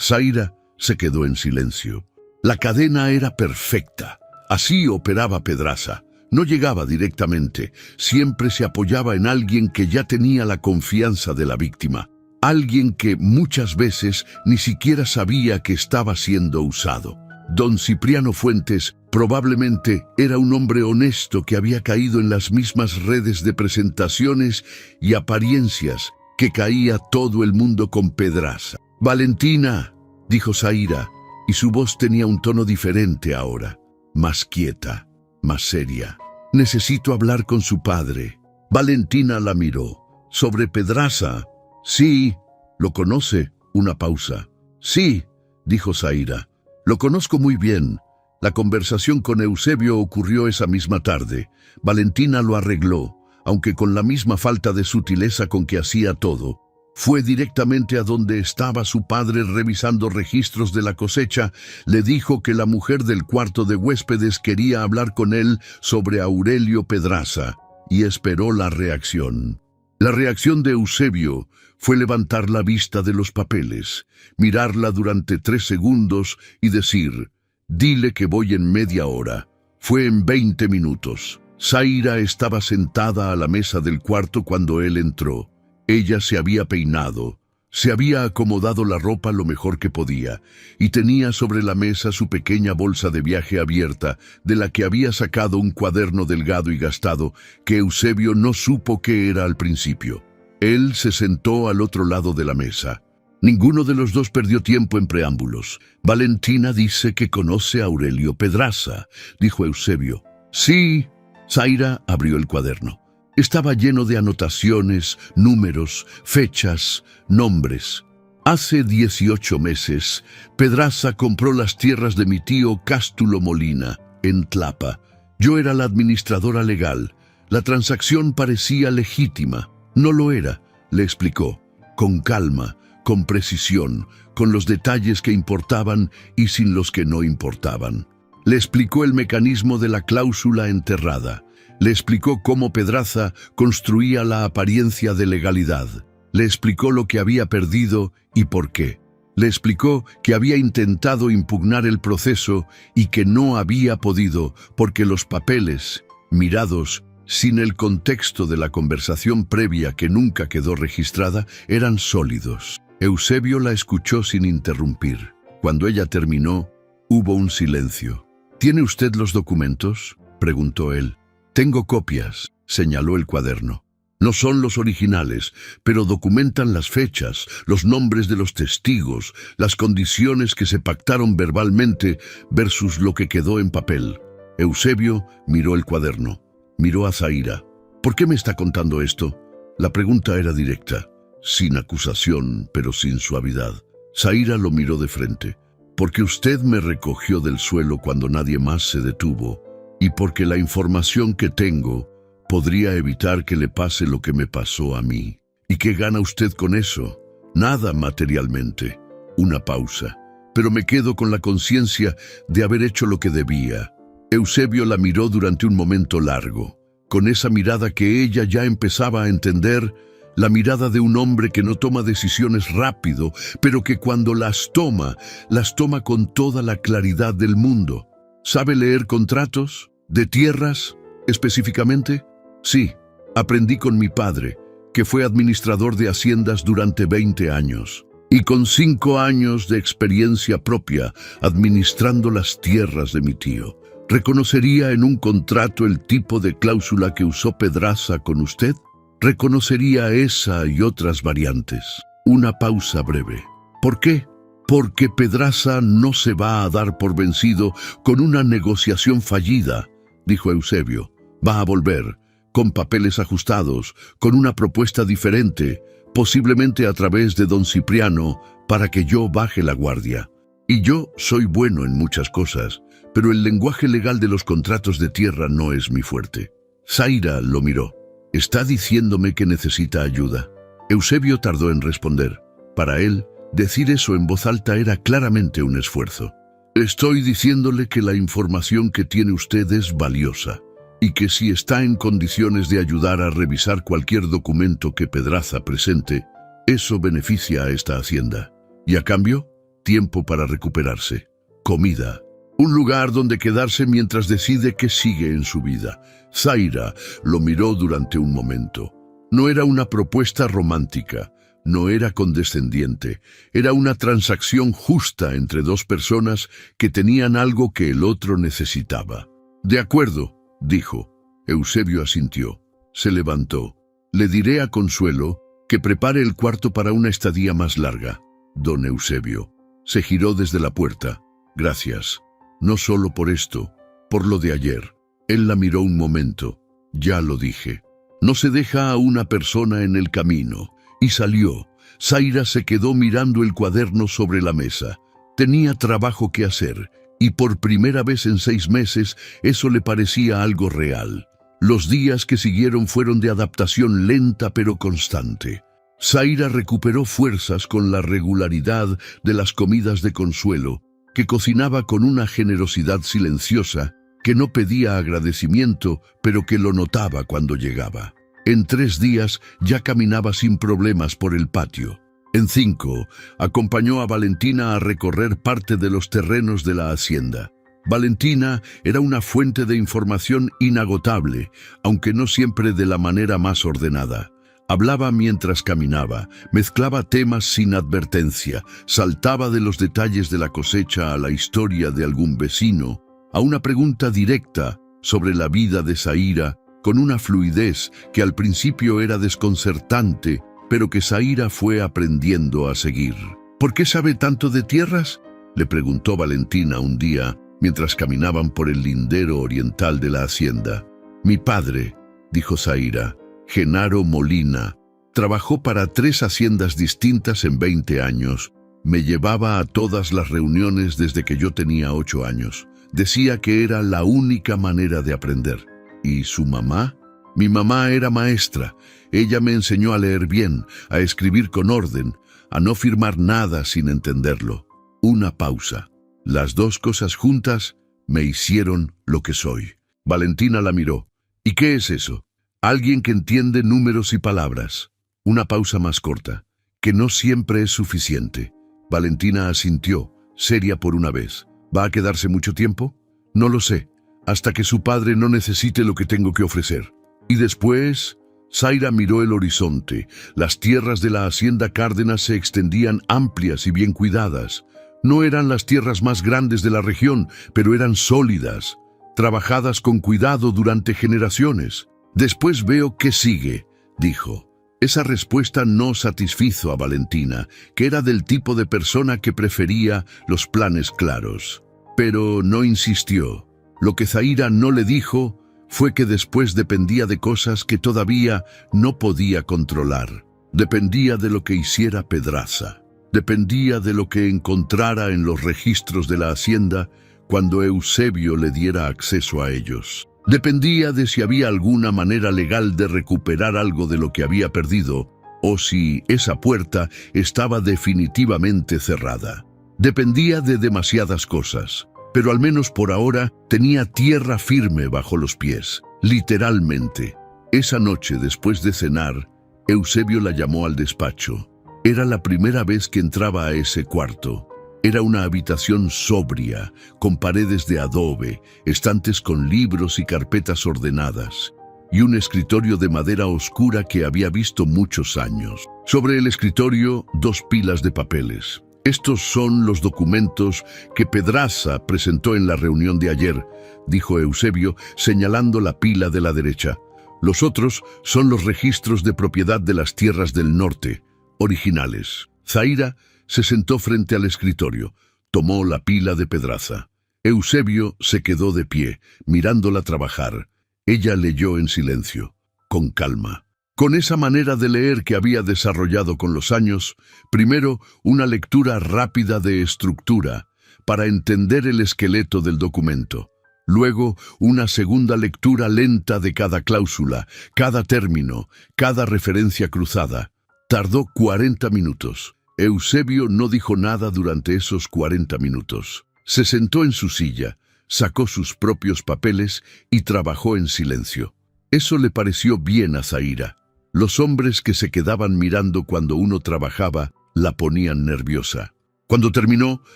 Zaira se quedó en silencio. La cadena era perfecta. Así operaba Pedraza. No llegaba directamente, siempre se apoyaba en alguien que ya tenía la confianza de la víctima, alguien que muchas veces ni siquiera sabía que estaba siendo usado. Don Cipriano Fuentes probablemente era un hombre honesto que había caído en las mismas redes de presentaciones y apariencias que caía todo el mundo con Pedraza. «Valentina», dijo Zaira, y su voz tenía un tono diferente ahora, más quieta, más seria. «Necesito hablar con su padre». Valentina la miró. «¿Sobre Pedraza?» «Sí». «¿Lo conoce?» Una pausa. «Sí», dijo Zaira. «Lo conozco muy bien. La conversación con Eusebio ocurrió esa misma tarde. Valentina lo arregló, aunque con la misma falta de sutileza con que hacía todo. Fue directamente a donde estaba su padre revisando registros de la cosecha, le dijo que la mujer del cuarto de huéspedes quería hablar con él sobre Aurelio Pedraza, y esperó la reacción. La reacción de Eusebio fue levantar la vista de los papeles, mirarla durante 3 segundos y decir, «Dile que voy en media hora». Fue en 20 minutos. Zaira estaba sentada a la mesa del cuarto cuando él entró. Ella se había peinado, se había acomodado la ropa lo mejor que podía, y tenía sobre la mesa su pequeña bolsa de viaje abierta, de la que había sacado un cuaderno delgado y gastado, que Eusebio no supo qué era al principio. Él se sentó al otro lado de la mesa. Ninguno de los dos perdió tiempo en preámbulos. «Valentina dice que conoce a Aurelio Pedraza», dijo Eusebio. «Sí». Zaira abrió el cuaderno. Estaba lleno de anotaciones, números, fechas, nombres. Hace 18 meses, Pedraza compró las tierras de mi tío Cástulo Molina, en Tlapa. Yo era la administradora legal. La transacción parecía legítima. No lo era, le explicó, con calma, con precisión, con los detalles que importaban y sin los que no importaban. Le explicó el mecanismo de la cláusula enterrada. Le explicó cómo Pedraza construía la apariencia de legalidad. Le explicó lo que había perdido y por qué. Le explicó que había intentado impugnar el proceso y que no había podido porque los papeles, mirados sin el contexto de la conversación previa que nunca quedó registrada, eran sólidos. Eusebio la escuchó sin interrumpir. Cuando ella terminó, hubo un silencio. ¿Tiene usted los documentos?, preguntó él. Tengo copias, señaló el cuaderno. No son los originales, pero documentan las fechas, los nombres de los testigos, las condiciones que se pactaron verbalmente versus lo que quedó en papel. Eusebio miró el cuaderno, miró a Zaira. ¿Por qué me está contando esto? La pregunta era directa, sin acusación, pero sin suavidad. Zaira lo miró de frente. Porque usted me recogió del suelo cuando nadie más se detuvo, y porque la información que tengo podría evitar que le pase lo que me pasó a mí. ¿Y qué gana usted con eso? Nada materialmente. Una pausa. Pero me quedo con la conciencia de haber hecho lo que debía. Eusebio la miró durante un momento largo, con esa mirada que ella ya empezaba a entender, la mirada de un hombre que no toma decisiones rápido, pero que cuando las toma con toda la claridad del mundo. ¿Sabe leer contratos? ¿De tierras, específicamente? Sí, aprendí con mi padre, que fue administrador de haciendas durante 20 años, y con 5 años de experiencia propia administrando las tierras de mi tío. ¿Reconocería en un contrato el tipo de cláusula que usó Pedraza con usted? Reconocería esa y otras variantes. Una pausa breve. ¿Por qué? Porque Pedraza no se va a dar por vencido con una negociación fallida, dijo Eusebio. Va a volver, con papeles ajustados, con una propuesta diferente, posiblemente a través de don Cipriano, para que yo baje la guardia. Y yo soy bueno en muchas cosas, pero el lenguaje legal de los contratos de tierra no es mi fuerte. Zaira lo miró. ¿Está diciéndome que necesita ayuda? Eusebio tardó en responder. Para él, decir eso en voz alta era claramente un esfuerzo. Estoy diciéndole que la información que tiene usted es valiosa, y que si está en condiciones de ayudar a revisar cualquier documento que Pedraza presente, eso beneficia a esta hacienda. Y a cambio, tiempo para recuperarse, comida, un lugar donde quedarse mientras decide qué sigue en su vida. Zaira lo miró durante un momento. No era una propuesta romántica, no era condescendiente, era una transacción justa entre dos personas que tenían algo que el otro necesitaba. De acuerdo, dijo. Eusebio asintió. Se levantó. Le diré a Consuelo que prepare el cuarto para una estadía más larga. Don Eusebio se giró desde la puerta. Gracias. No solo por esto, por lo de ayer. Él la miró un momento. Ya lo dije. No se deja a una persona en el camino. Y salió. Zaira se quedó mirando el cuaderno sobre la mesa. Tenía trabajo que hacer, y por primera vez en 6 meses eso le parecía algo real. Los días que siguieron fueron de adaptación lenta pero constante. Zaira recuperó fuerzas con la regularidad de las comidas de Consuelo, que cocinaba con una generosidad silenciosa, que no pedía agradecimiento, pero que lo notaba cuando llegaba. En 3 días ya caminaba sin problemas por el patio. En 5, acompañó a Valentina a recorrer parte de los terrenos de la hacienda. Valentina era una fuente de información inagotable, aunque no siempre de la manera más ordenada. Hablaba mientras caminaba, mezclaba temas sin advertencia, saltaba de los detalles de la cosecha a la historia de algún vecino, a una pregunta directa sobre la vida de Zaira, con una fluidez que al principio era desconcertante, pero que Zaira fue aprendiendo a seguir. ¿Por qué sabe tanto de tierras?, le preguntó Valentina un día, mientras caminaban por el lindero oriental de la hacienda. Mi padre, dijo Zaira, Genaro Molina, Trabajó para 3 haciendas distintas en 20 años. Me llevaba a todas las reuniones desde que yo tenía 8 años. Decía que era la única manera de aprender. ¿Y su mamá? Mi mamá era maestra. Ella me enseñó a leer bien, a escribir con orden, a no firmar nada sin entenderlo. Una pausa. Las dos cosas juntas me hicieron lo que soy. Valentina la miró. ¿Y qué es eso? Alguien que entiende números y palabras. Una pausa más corta, que no siempre es suficiente. Valentina asintió, seria por una vez. ¿Va a quedarse mucho tiempo? No lo sé, hasta que su padre no necesite lo que tengo que ofrecer. Y después, Zaira miró el horizonte. Las tierras de la hacienda Cárdenas se extendían amplias y bien cuidadas. No eran las tierras más grandes de la región, pero eran sólidas, trabajadas con cuidado durante generaciones. Después veo qué sigue, dijo. Esa respuesta no satisfizo a Valentina, que era del tipo de persona que prefería los planes claros. Pero no insistió. Lo que Zaira no le dijo fue que después dependía de cosas que todavía no podía controlar. Dependía de lo que hiciera Pedraza. Dependía de lo que encontrara en los registros de la hacienda cuando Eusebio le diera acceso a ellos. Dependía de si había alguna manera legal de recuperar algo de lo que había perdido, o si esa puerta estaba definitivamente cerrada. Dependía de demasiadas cosas, pero al menos por ahora tenía tierra firme bajo los pies, literalmente. Esa noche, después de cenar, Eusebio la llamó al despacho. Era la primera vez que entraba a ese cuarto. Era una habitación sobria, con paredes de adobe, estantes con libros y carpetas ordenadas, y un escritorio de madera oscura que había visto muchos años. Sobre el escritorio, 2 pilas de papeles. Estos son los documentos que Pedraza presentó en la reunión de ayer, dijo Eusebio, señalando la pila de la derecha. Los otros son los registros de propiedad de las tierras del norte, originales. Zaira se sentó frente al escritorio, tomó la pila de Pedraza. Eusebio se quedó de pie, mirándola trabajar. Ella leyó en silencio, con calma. Con esa manera de leer que había desarrollado con los años, primero una lectura rápida de estructura, para entender el esqueleto del documento. Luego, una segunda lectura lenta de cada cláusula, cada término, cada referencia cruzada. Tardó 40 minutos. Eusebio no dijo nada durante esos 40 minutos. Se sentó en su silla, sacó sus propios papeles y trabajó en silencio. Eso le pareció bien a Zaira. Los hombres que se quedaban mirando cuando uno trabajaba la ponían nerviosa. Cuando terminó,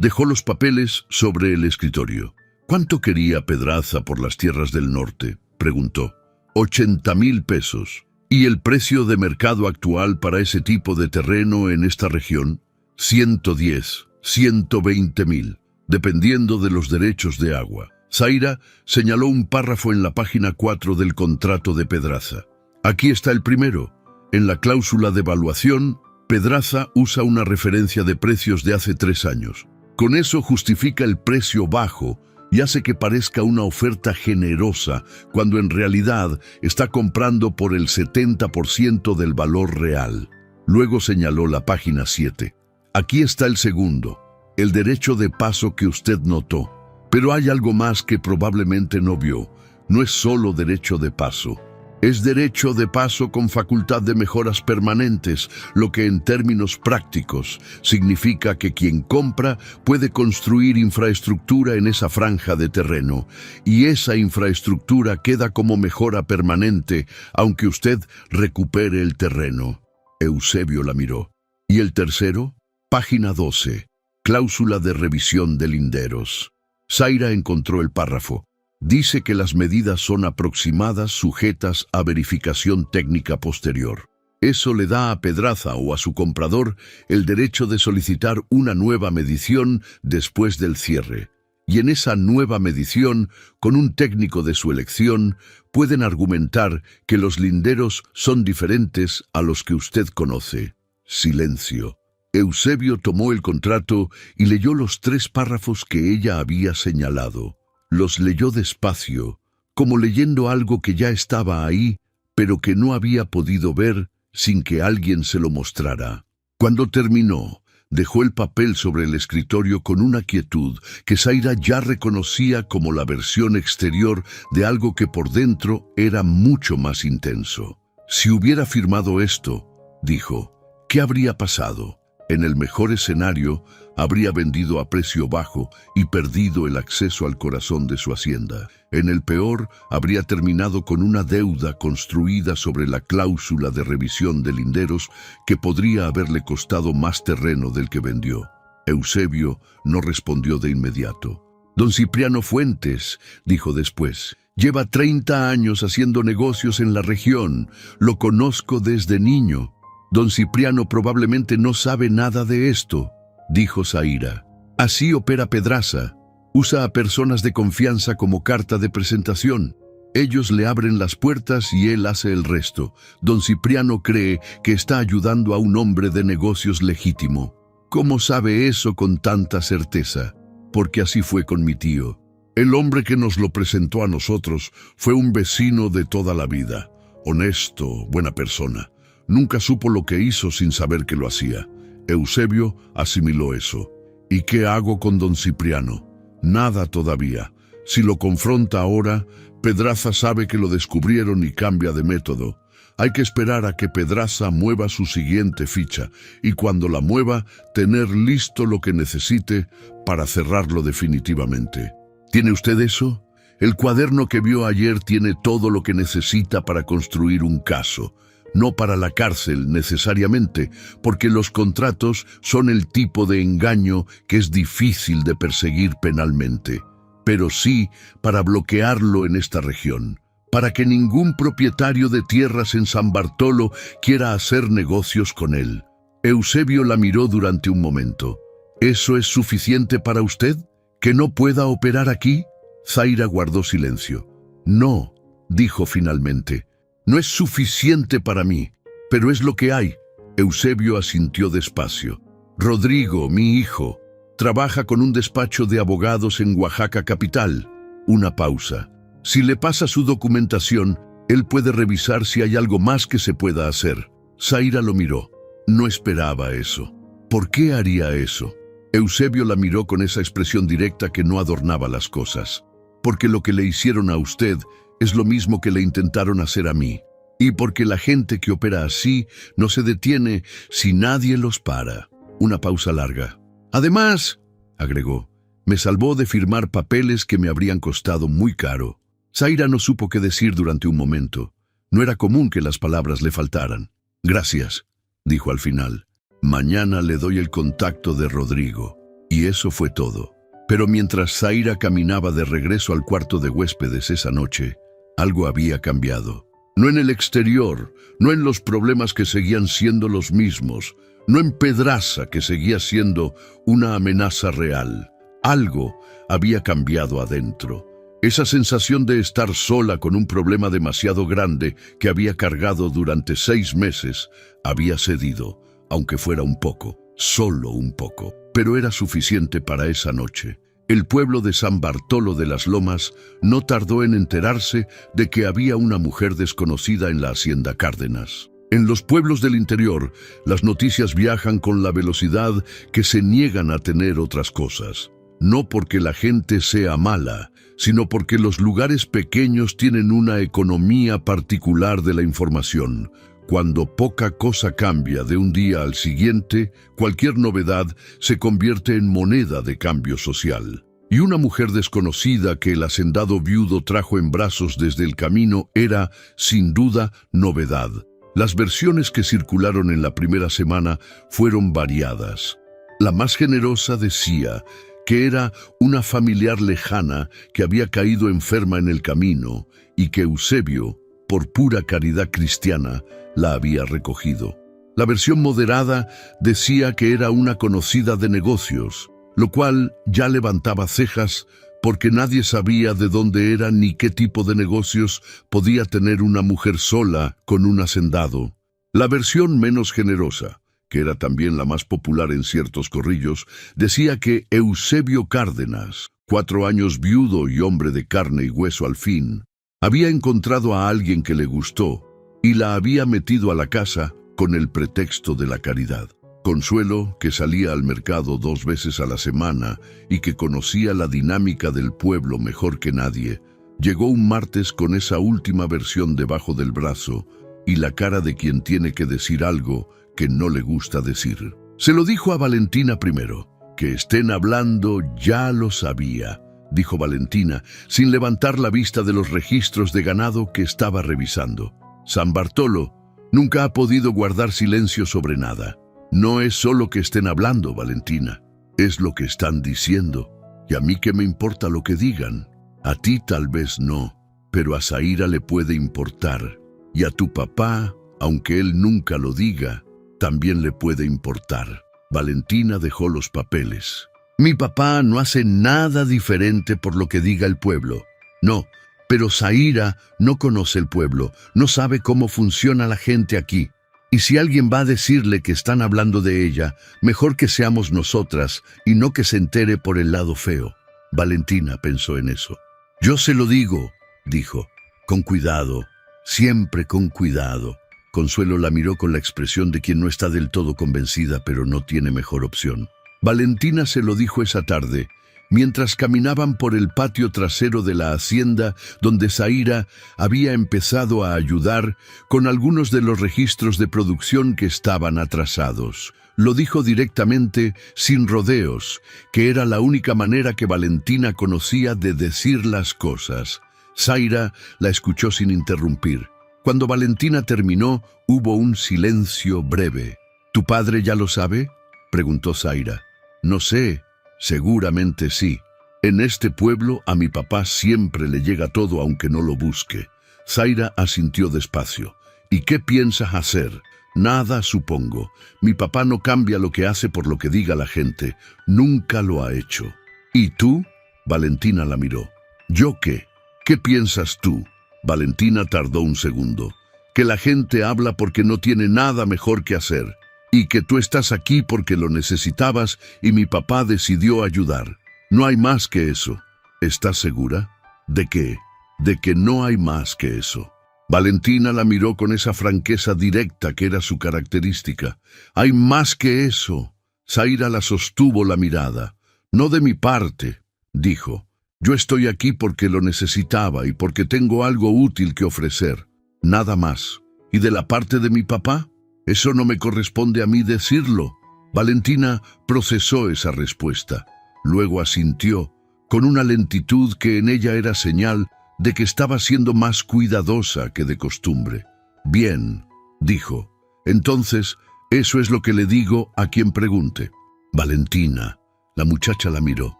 dejó los papeles sobre el escritorio. ¿Cuánto quería Pedraza por las tierras del norte?, preguntó. 80,000 pesos. ¿Y el precio de mercado actual para ese tipo de terreno en esta región? 110, 120,000, dependiendo de los derechos de agua. Zaira señaló un párrafo en la página 4 del contrato de Pedraza. Aquí está el primero. En la cláusula de evaluación, Pedraza usa una referencia de precios de hace 3 años. Con eso justifica el precio bajo y hace que parezca una oferta generosa, cuando en realidad está comprando por el 70% del valor real. Luego señaló la página 7. Aquí está el segundo, el derecho de paso que usted notó. Pero hay algo más que probablemente no vio. No es solo derecho de paso. Es derecho de paso con facultad de mejoras permanentes, lo que en términos prácticos significa que quien compra puede construir infraestructura en esa franja de terreno, y esa infraestructura queda como mejora permanente, aunque usted recupere el terreno. Eusebio la miró. ¿Y el tercero? Página 12. Cláusula de revisión de linderos. Zaira encontró el párrafo. Dice que las medidas son aproximadas, sujetas a verificación técnica posterior. Eso le da a Pedraza o a su comprador el derecho de solicitar una nueva medición después del cierre. Y en esa nueva medición, con un técnico de su elección, pueden argumentar que los linderos son diferentes a los que usted conoce. Silencio. Eusebio tomó el contrato y leyó los 3 párrafos que ella había señalado. Los leyó despacio, como leyendo algo que ya estaba ahí, pero que no había podido ver sin que alguien se lo mostrara. Cuando terminó, dejó el papel sobre el escritorio con una quietud que Zaira ya reconocía como la versión exterior de algo que por dentro era mucho más intenso. Si hubiera firmado esto, dijo, ¿qué habría pasado? En el mejor escenario, habría vendido a precio bajo y perdido el acceso al corazón de su hacienda. En el peor, habría terminado con una deuda construida sobre la cláusula de revisión de linderos que podría haberle costado más terreno del que vendió. Eusebio no respondió de inmediato. Don Cipriano Fuentes, dijo después, lleva 30 años haciendo negocios en la región. Lo conozco desde niño. Don Cipriano probablemente no sabe nada de esto, dijo Zaira. Así opera Pedraza. Usa a personas de confianza como carta de presentación. Ellos le abren las puertas y él hace el resto. Don Cipriano cree que está ayudando a un hombre de negocios legítimo. ¿Cómo sabe eso con tanta certeza? Porque así fue con mi tío. El hombre que nos lo presentó a nosotros fue un vecino de toda la vida. Honesto, buena persona. Nunca supo lo que hizo sin saber que lo hacía. Eusebio asimiló eso. ¿Y qué hago con don Cipriano? Nada todavía. Si lo confronta ahora, Pedraza sabe que lo descubrieron y cambia de método. Hay que esperar a que Pedraza mueva su siguiente ficha y cuando la mueva, tener listo lo que necesite para cerrarlo definitivamente. ¿Tiene usted eso? El cuaderno que vio ayer tiene todo lo que necesita para construir un caso. No para la cárcel necesariamente, porque los contratos son el tipo de engaño que es difícil de perseguir penalmente, pero sí para bloquearlo en esta región, para que ningún propietario de tierras en San Bartolo quiera hacer negocios con él. Eusebio la miró durante un momento. ¿Eso es suficiente para usted? ¿Que no pueda operar aquí? Zaira guardó silencio. No, dijo finalmente. No es suficiente para mí, pero es lo que hay. Eusebio asintió despacio. Rodrigo, mi hijo, trabaja con un despacho de abogados en Oaxaca capital. Una pausa. Si le pasa su documentación, él puede revisar si hay algo más que se pueda hacer. Zaira lo miró. No esperaba eso. ¿Por qué haría eso? Eusebio la miró con esa expresión directa que no adornaba las cosas. Porque lo que le hicieron a usted es lo mismo que le intentaron hacer a mí. Y porque la gente que opera así no se detiene si nadie los para. Una pausa larga. Además, agregó, me salvó de firmar papeles que me habrían costado muy caro. Zaira no supo qué decir durante un momento. No era común que las palabras le faltaran. Gracias, dijo al final. Mañana le doy el contacto de Rodrigo. Y eso fue todo. Pero mientras Zaira caminaba de regreso al cuarto de huéspedes esa noche, algo había cambiado. No en el exterior, no en los problemas que seguían siendo los mismos, no en Pedraza que seguía siendo una amenaza real. Algo había cambiado adentro. Esa sensación de estar sola con un problema demasiado grande que había cargado durante 6 meses había cedido, aunque fuera un poco, solo un poco, pero era suficiente para esa noche. El pueblo de San Bartolo de las Lomas no tardó en enterarse de que había una mujer desconocida en la hacienda Cárdenas. En los pueblos del interior, las noticias viajan con la velocidad que se niegan a tener otras cosas. No porque la gente sea mala, sino porque los lugares pequeños tienen una economía particular de la información. Cuando poca cosa cambia de un día al siguiente, cualquier novedad se convierte en moneda de cambio social. Y una mujer desconocida que el hacendado viudo trajo en brazos desde el camino era, sin duda, novedad. Las versiones que circularon en la primera semana fueron variadas. La más generosa decía que era una familiar lejana que había caído enferma en el camino y que Eusebio, por pura caridad cristiana, la había recogido. La versión moderada decía que era una conocida de negocios, lo cual ya levantaba cejas porque nadie sabía de dónde era ni qué tipo de negocios podía tener una mujer sola con un hacendado. La versión menos generosa, que era también la más popular en ciertos corrillos, decía que Eusebio Cárdenas, 4 años viudo y hombre de carne y hueso al fin, había encontrado a alguien que le gustó y la había metido a la casa con el pretexto de la caridad. Consuelo, que salía al mercado 2 veces a la semana y que conocía la dinámica del pueblo mejor que nadie, llegó un martes con esa última versión debajo del brazo y la cara de quien tiene que decir algo que no le gusta decir. Se lo dijo a Valentina primero. Que estén hablando ya lo sabía, dijo Valentina, sin levantar la vista de los registros de ganado que estaba revisando. San Bartolo nunca ha podido guardar silencio sobre nada. No es solo que estén hablando, Valentina, es lo que están diciendo. Y a mí qué me importa lo que digan. A ti tal vez no, pero a Zaira le puede importar. Y a tu papá, aunque él nunca lo diga, también le puede importar. Valentina dejó los papeles. Mi papá no hace nada diferente por lo que diga el pueblo. No, pero Zaira no conoce el pueblo, no sabe cómo funciona la gente aquí. Y si alguien va a decirle que están hablando de ella, mejor que seamos nosotras y no que se entere por el lado feo. Valentina pensó en eso. Yo se lo digo, dijo, con cuidado, siempre con cuidado. Consuelo la miró con la expresión de quien no está del todo convencida, pero no tiene mejor opción. Valentina se lo dijo esa tarde, mientras caminaban por el patio trasero de la hacienda donde Zaira había empezado a ayudar con algunos de los registros de producción que estaban atrasados. Lo dijo directamente, sin rodeos, que era la única manera que Valentina conocía de decir las cosas. Zaira la escuchó sin interrumpir. Cuando Valentina terminó, hubo un silencio breve. ¿Tu padre ya lo sabe?, preguntó Zaira. No sé, seguramente sí. En este pueblo a mi papá siempre le llega todo aunque no lo busque. Zaira asintió despacio. ¿Y qué piensas hacer? Nada, supongo. Mi papá no cambia lo que hace por lo que diga la gente. Nunca lo ha hecho. ¿Y tú? Valentina la miró. ¿Yo qué? ¿Qué piensas tú? Valentina tardó un segundo. Que la gente habla porque no tiene nada mejor que hacer. Y que tú estás aquí porque lo necesitabas y mi papá decidió ayudar. No hay más que eso. ¿Estás segura? ¿De qué? De que no hay más que eso. Valentina la miró con esa franqueza directa que era su característica. Hay más que eso. Zaira la sostuvo la mirada. No de mi parte, dijo. Yo estoy aquí porque lo necesitaba y porque tengo algo útil que ofrecer. Nada más. ¿Y de la parte de mi papá? Eso no me corresponde a mí decirlo. Valentina procesó esa respuesta. Luego asintió, con una lentitud que en ella era señal de que estaba siendo más cuidadosa que de costumbre. Bien, dijo. Entonces, eso es lo que le digo a quien pregunte. Valentina, la muchacha la miró.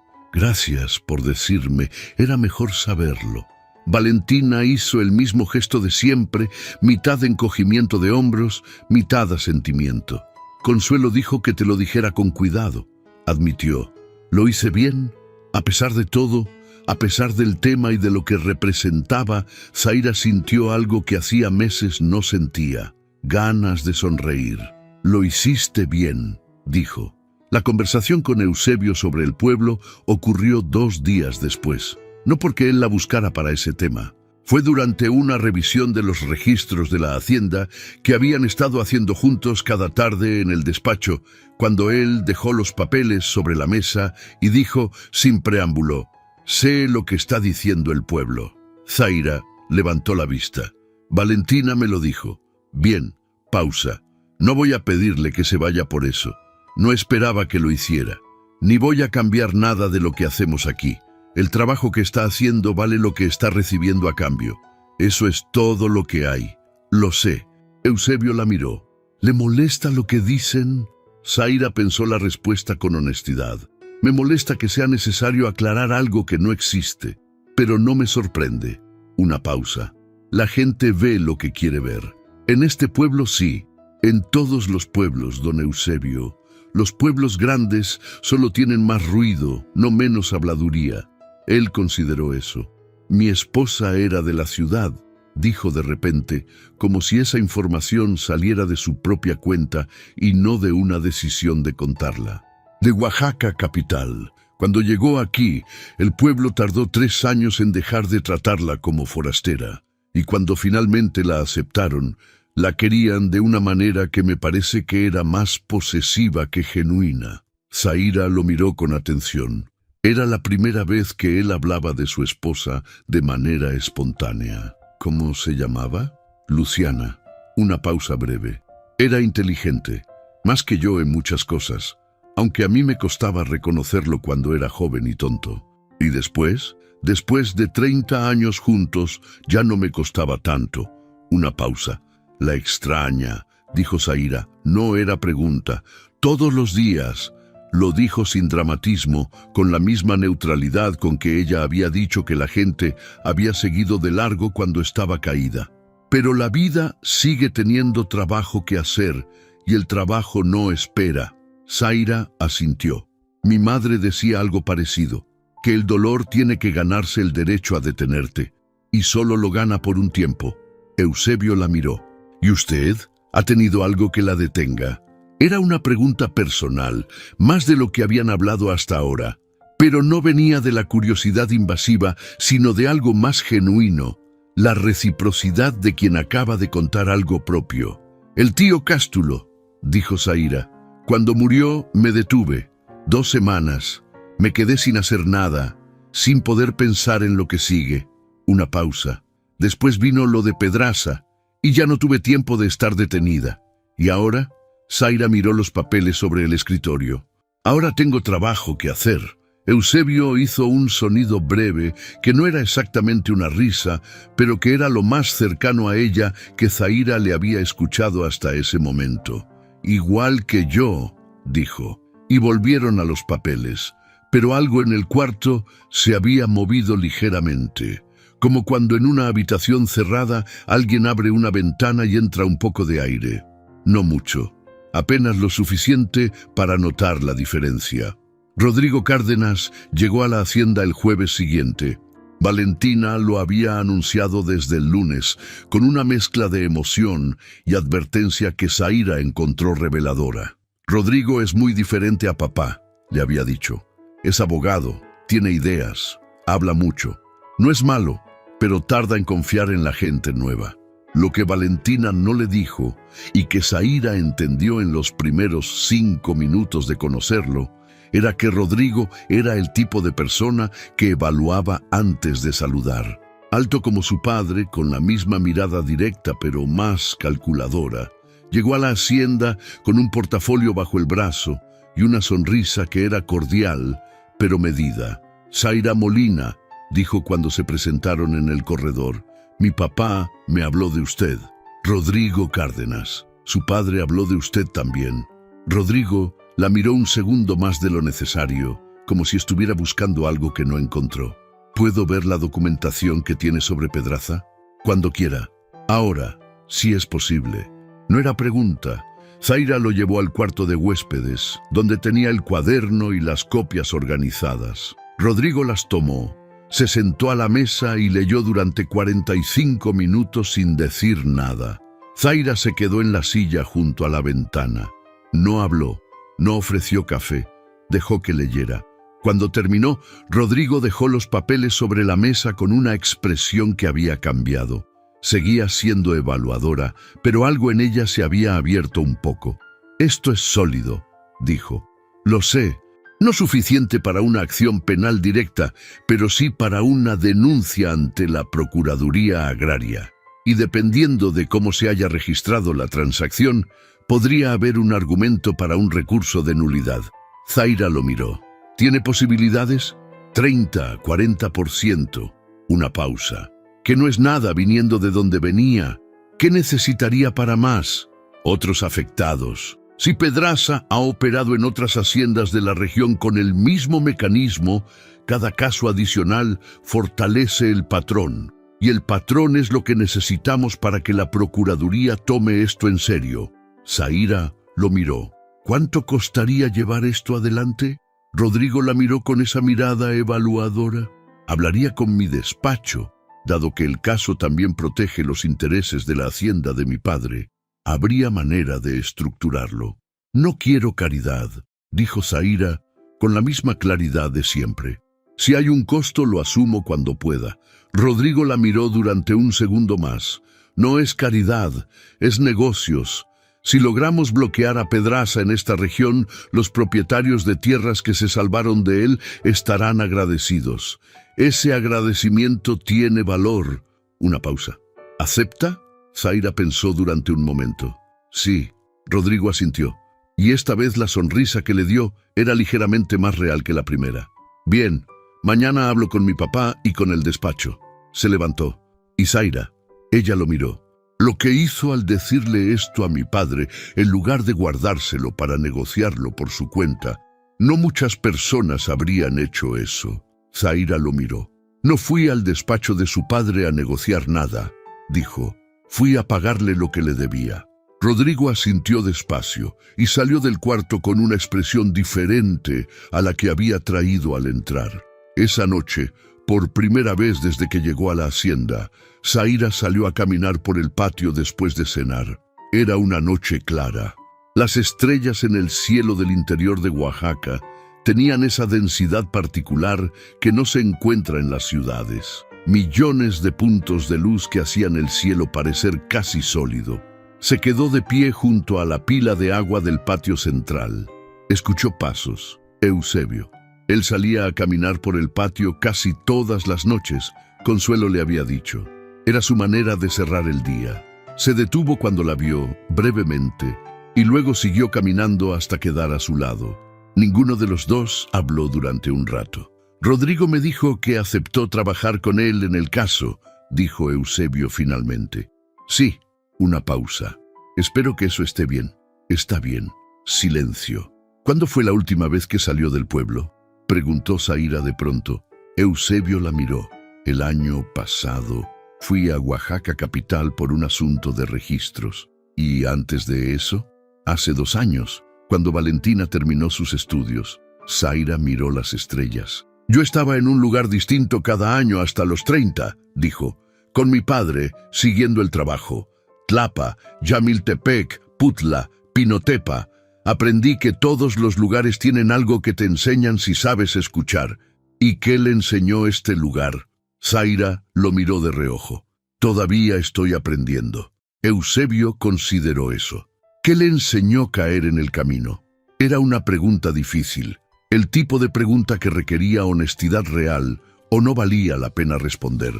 Gracias por decirme, era mejor saberlo. Valentina hizo el mismo gesto de siempre, mitad de encogimiento de hombros, mitad asentimiento. Consuelo dijo que te lo dijera con cuidado. Admitió. ¿Lo hice bien? A pesar de todo, a pesar del tema y de lo que representaba, Zaira sintió algo que hacía meses no sentía. Ganas de sonreír. Lo hiciste bien, dijo. La conversación con Eusebio sobre el pueblo ocurrió 2 días después. No porque él la buscara para ese tema. Fue durante una revisión de los registros de la hacienda que habían estado haciendo juntos cada tarde en el despacho, cuando él dejó los papeles sobre la mesa y dijo, sin preámbulo, «Sé lo que está diciendo el pueblo». Zaira levantó la vista. Valentina me lo dijo. Bien, pausa. No voy a pedirle que se vaya por eso. No esperaba que lo hiciera. Ni voy a cambiar nada de lo que hacemos aquí. El trabajo que está haciendo vale lo que está recibiendo a cambio. Eso es todo lo que hay. Lo sé. Eusebio la miró. ¿Le molesta lo que dicen? Zaira pensó la respuesta con honestidad. Me molesta que sea necesario aclarar algo que no existe, pero no me sorprende. Una pausa. La gente ve lo que quiere ver. En este pueblo sí. En todos los pueblos, don Eusebio. Los pueblos grandes solo tienen más ruido, no menos habladuría. Él consideró eso. Mi esposa era de la ciudad, dijo de repente, como si esa información saliera de su propia cuenta y no de una decisión de contarla. De Oaxaca capital. Cuando llegó aquí, el pueblo tardó 3 años en dejar de tratarla como forastera, y cuando finalmente la aceptaron, La querían de una manera que me parece que era más posesiva que genuina. Zaira lo miró con atención. Era la primera vez que él hablaba de su esposa de manera espontánea. ¿Cómo se llamaba? Luciana. Una pausa breve. Era inteligente, más que yo en muchas cosas, aunque a mí me costaba reconocerlo cuando era joven y tonto. Y después de 30 años juntos, ya no me costaba tanto. Una pausa. La extraña, dijo Zaira. No era pregunta. Todos los días. Lo dijo sin dramatismo, con la misma neutralidad con que ella había dicho que la gente había seguido de largo cuando estaba caída. Pero la vida sigue teniendo trabajo que hacer, y el trabajo no espera. Zaira asintió. Mi madre decía algo parecido, que el dolor tiene que ganarse el derecho a detenerte, y solo lo gana por un tiempo. Eusebio la miró. ¿Y usted? ¿Ha tenido algo que la detenga? Era una pregunta personal, más de lo que habían hablado hasta ahora, pero no venía de la curiosidad invasiva, sino de algo más genuino, la reciprocidad de quien acaba de contar algo propio. El tío Cástulo, dijo Zaira. Cuando murió me detuve. 2 semanas. Me quedé sin hacer nada, sin poder pensar en lo que sigue. Una pausa. Después vino lo de Pedraza, y ya no tuve tiempo de estar detenida. ¿Y ahora? Zaira miró los papeles sobre el escritorio. Ahora tengo trabajo que hacer. Eusebio hizo un sonido breve que no era exactamente una risa, pero que era lo más cercano a ella que Zaira le había escuchado hasta ese momento. Igual que yo, dijo, y volvieron a los papeles, pero algo en el cuarto se había movido ligeramente, como cuando en una habitación cerrada alguien abre una ventana y entra un poco de aire. No mucho. Apenas lo suficiente para notar la diferencia. Rodrigo Cárdenas llegó a la hacienda el jueves siguiente. Valentina lo había anunciado desde el lunes, con una mezcla de emoción y advertencia que Zaira encontró reveladora. Rodrigo es muy diferente a papá, le había dicho. Es abogado, tiene ideas, habla mucho. No es malo, pero tarda en confiar en la gente nueva. Lo que Valentina no le dijo, y que Zaira entendió en los primeros 5 minutos de conocerlo, era que Rodrigo era el tipo de persona que evaluaba antes de saludar. Alto como su padre, con la misma mirada directa pero más calculadora, llegó a la hacienda con un portafolio bajo el brazo y una sonrisa que era cordial, pero medida. Zaira Molina, dijo cuando se presentaron en el corredor. Mi papá me habló de usted. Rodrigo Cárdenas. Su padre habló de usted también. Rodrigo la miró un segundo más de lo necesario, como si estuviera buscando algo que no encontró. ¿Puedo ver la documentación que tiene sobre Pedraza? Cuando quiera. Ahora, si es posible. No era pregunta. Zaira lo llevó al cuarto de huéspedes, donde tenía el cuaderno y las copias organizadas. Rodrigo las tomó. Se sentó a la mesa y leyó durante 45 minutos sin decir nada. Zaira se quedó en la silla junto a la ventana. No habló, no ofreció café, dejó que leyera. Cuando terminó, Rodrigo dejó los papeles sobre la mesa con una expresión que había cambiado. Seguía siendo evaluadora, pero algo en ella se había abierto un poco. Esto es sólido, dijo. Lo sé. No suficiente para una acción penal directa, pero sí para una denuncia ante la Procuraduría Agraria. Y dependiendo de cómo se haya registrado la transacción, podría haber un argumento para un recurso de nulidad. Zaira lo miró. ¿Tiene posibilidades? 30, 40%. Una pausa. Que no es nada viniendo de donde venía. ¿Qué necesitaría para más? Otros afectados. Si Pedraza ha operado en otras haciendas de la región con el mismo mecanismo, cada caso adicional fortalece el patrón. Y el patrón es lo que necesitamos para que la Procuraduría tome esto en serio. Zaira lo miró. ¿Cuánto costaría llevar esto adelante? Rodrigo la miró con esa mirada evaluadora. Hablaría con mi despacho, dado que el caso también protege los intereses de la hacienda de mi padre. Habría manera de estructurarlo. No quiero caridad, dijo Zaira, con la misma claridad de siempre. Si hay un costo, lo asumo cuando pueda. Rodrigo la miró durante un segundo más. No es caridad, es negocios. Si logramos bloquear a Pedraza en esta región, los propietarios de tierras que se salvaron de él estarán agradecidos. Ese agradecimiento tiene valor. Una pausa. ¿Acepta? Zaira pensó durante un momento. Sí, Rodrigo asintió. Y esta vez la sonrisa que le dio era ligeramente más real que la primera. Bien, mañana hablo con mi papá y con el despacho. Se levantó. Y Zaira, ella lo miró. Lo que hizo al decirle esto a mi padre, en lugar de guardárselo para negociarlo por su cuenta, no muchas personas habrían hecho eso. Zaira lo miró. No fui al despacho de su padre a negociar nada, dijo. Fui a pagarle lo que le debía. Rodrigo asintió despacio y salió del cuarto con una expresión diferente a la que había traído al entrar. Esa noche, por primera vez desde que llegó a la hacienda, Zaira salió a caminar por el patio después de cenar. Era una noche clara. Las estrellas en el cielo del interior de Oaxaca tenían esa densidad particular que no se encuentra en las ciudades. Millones de puntos de luz que hacían el cielo parecer casi sólido. Se quedó de pie junto a la pila de agua del patio central. Escuchó pasos. Eusebio. Él salía a caminar por el patio casi todas las noches, Consuelo le había dicho. Era su manera de cerrar el día. Se detuvo cuando la vio, brevemente, y luego siguió caminando hasta quedar a su lado. Ninguno de los dos habló durante un rato. Rodrigo me dijo que aceptó trabajar con él en el caso, dijo Eusebio finalmente. Sí. Una pausa. Espero que eso esté bien. Está bien. Silencio. ¿Cuándo fue la última vez que salió del pueblo? Preguntó Zaira de pronto. Eusebio la miró. El año pasado. Fui a Oaxaca capital por un asunto de registros. ¿Y antes de eso? Hace 2 años, cuando Valentina terminó sus estudios. Zaira miró las estrellas. Yo estaba en un lugar distinto cada año hasta los 30, dijo. Con mi padre, siguiendo el trabajo. Tlapa, Yamiltepec, Putla, Pinotepa. Aprendí que todos los lugares tienen algo que te enseñan si sabes escuchar. ¿Y qué le enseñó este lugar? Zaira lo miró de reojo. Todavía estoy aprendiendo. Eusebio consideró eso. ¿Qué le enseñó caer en el camino? Era una pregunta difícil, el tipo de pregunta que requería honestidad real o no valía la pena responder.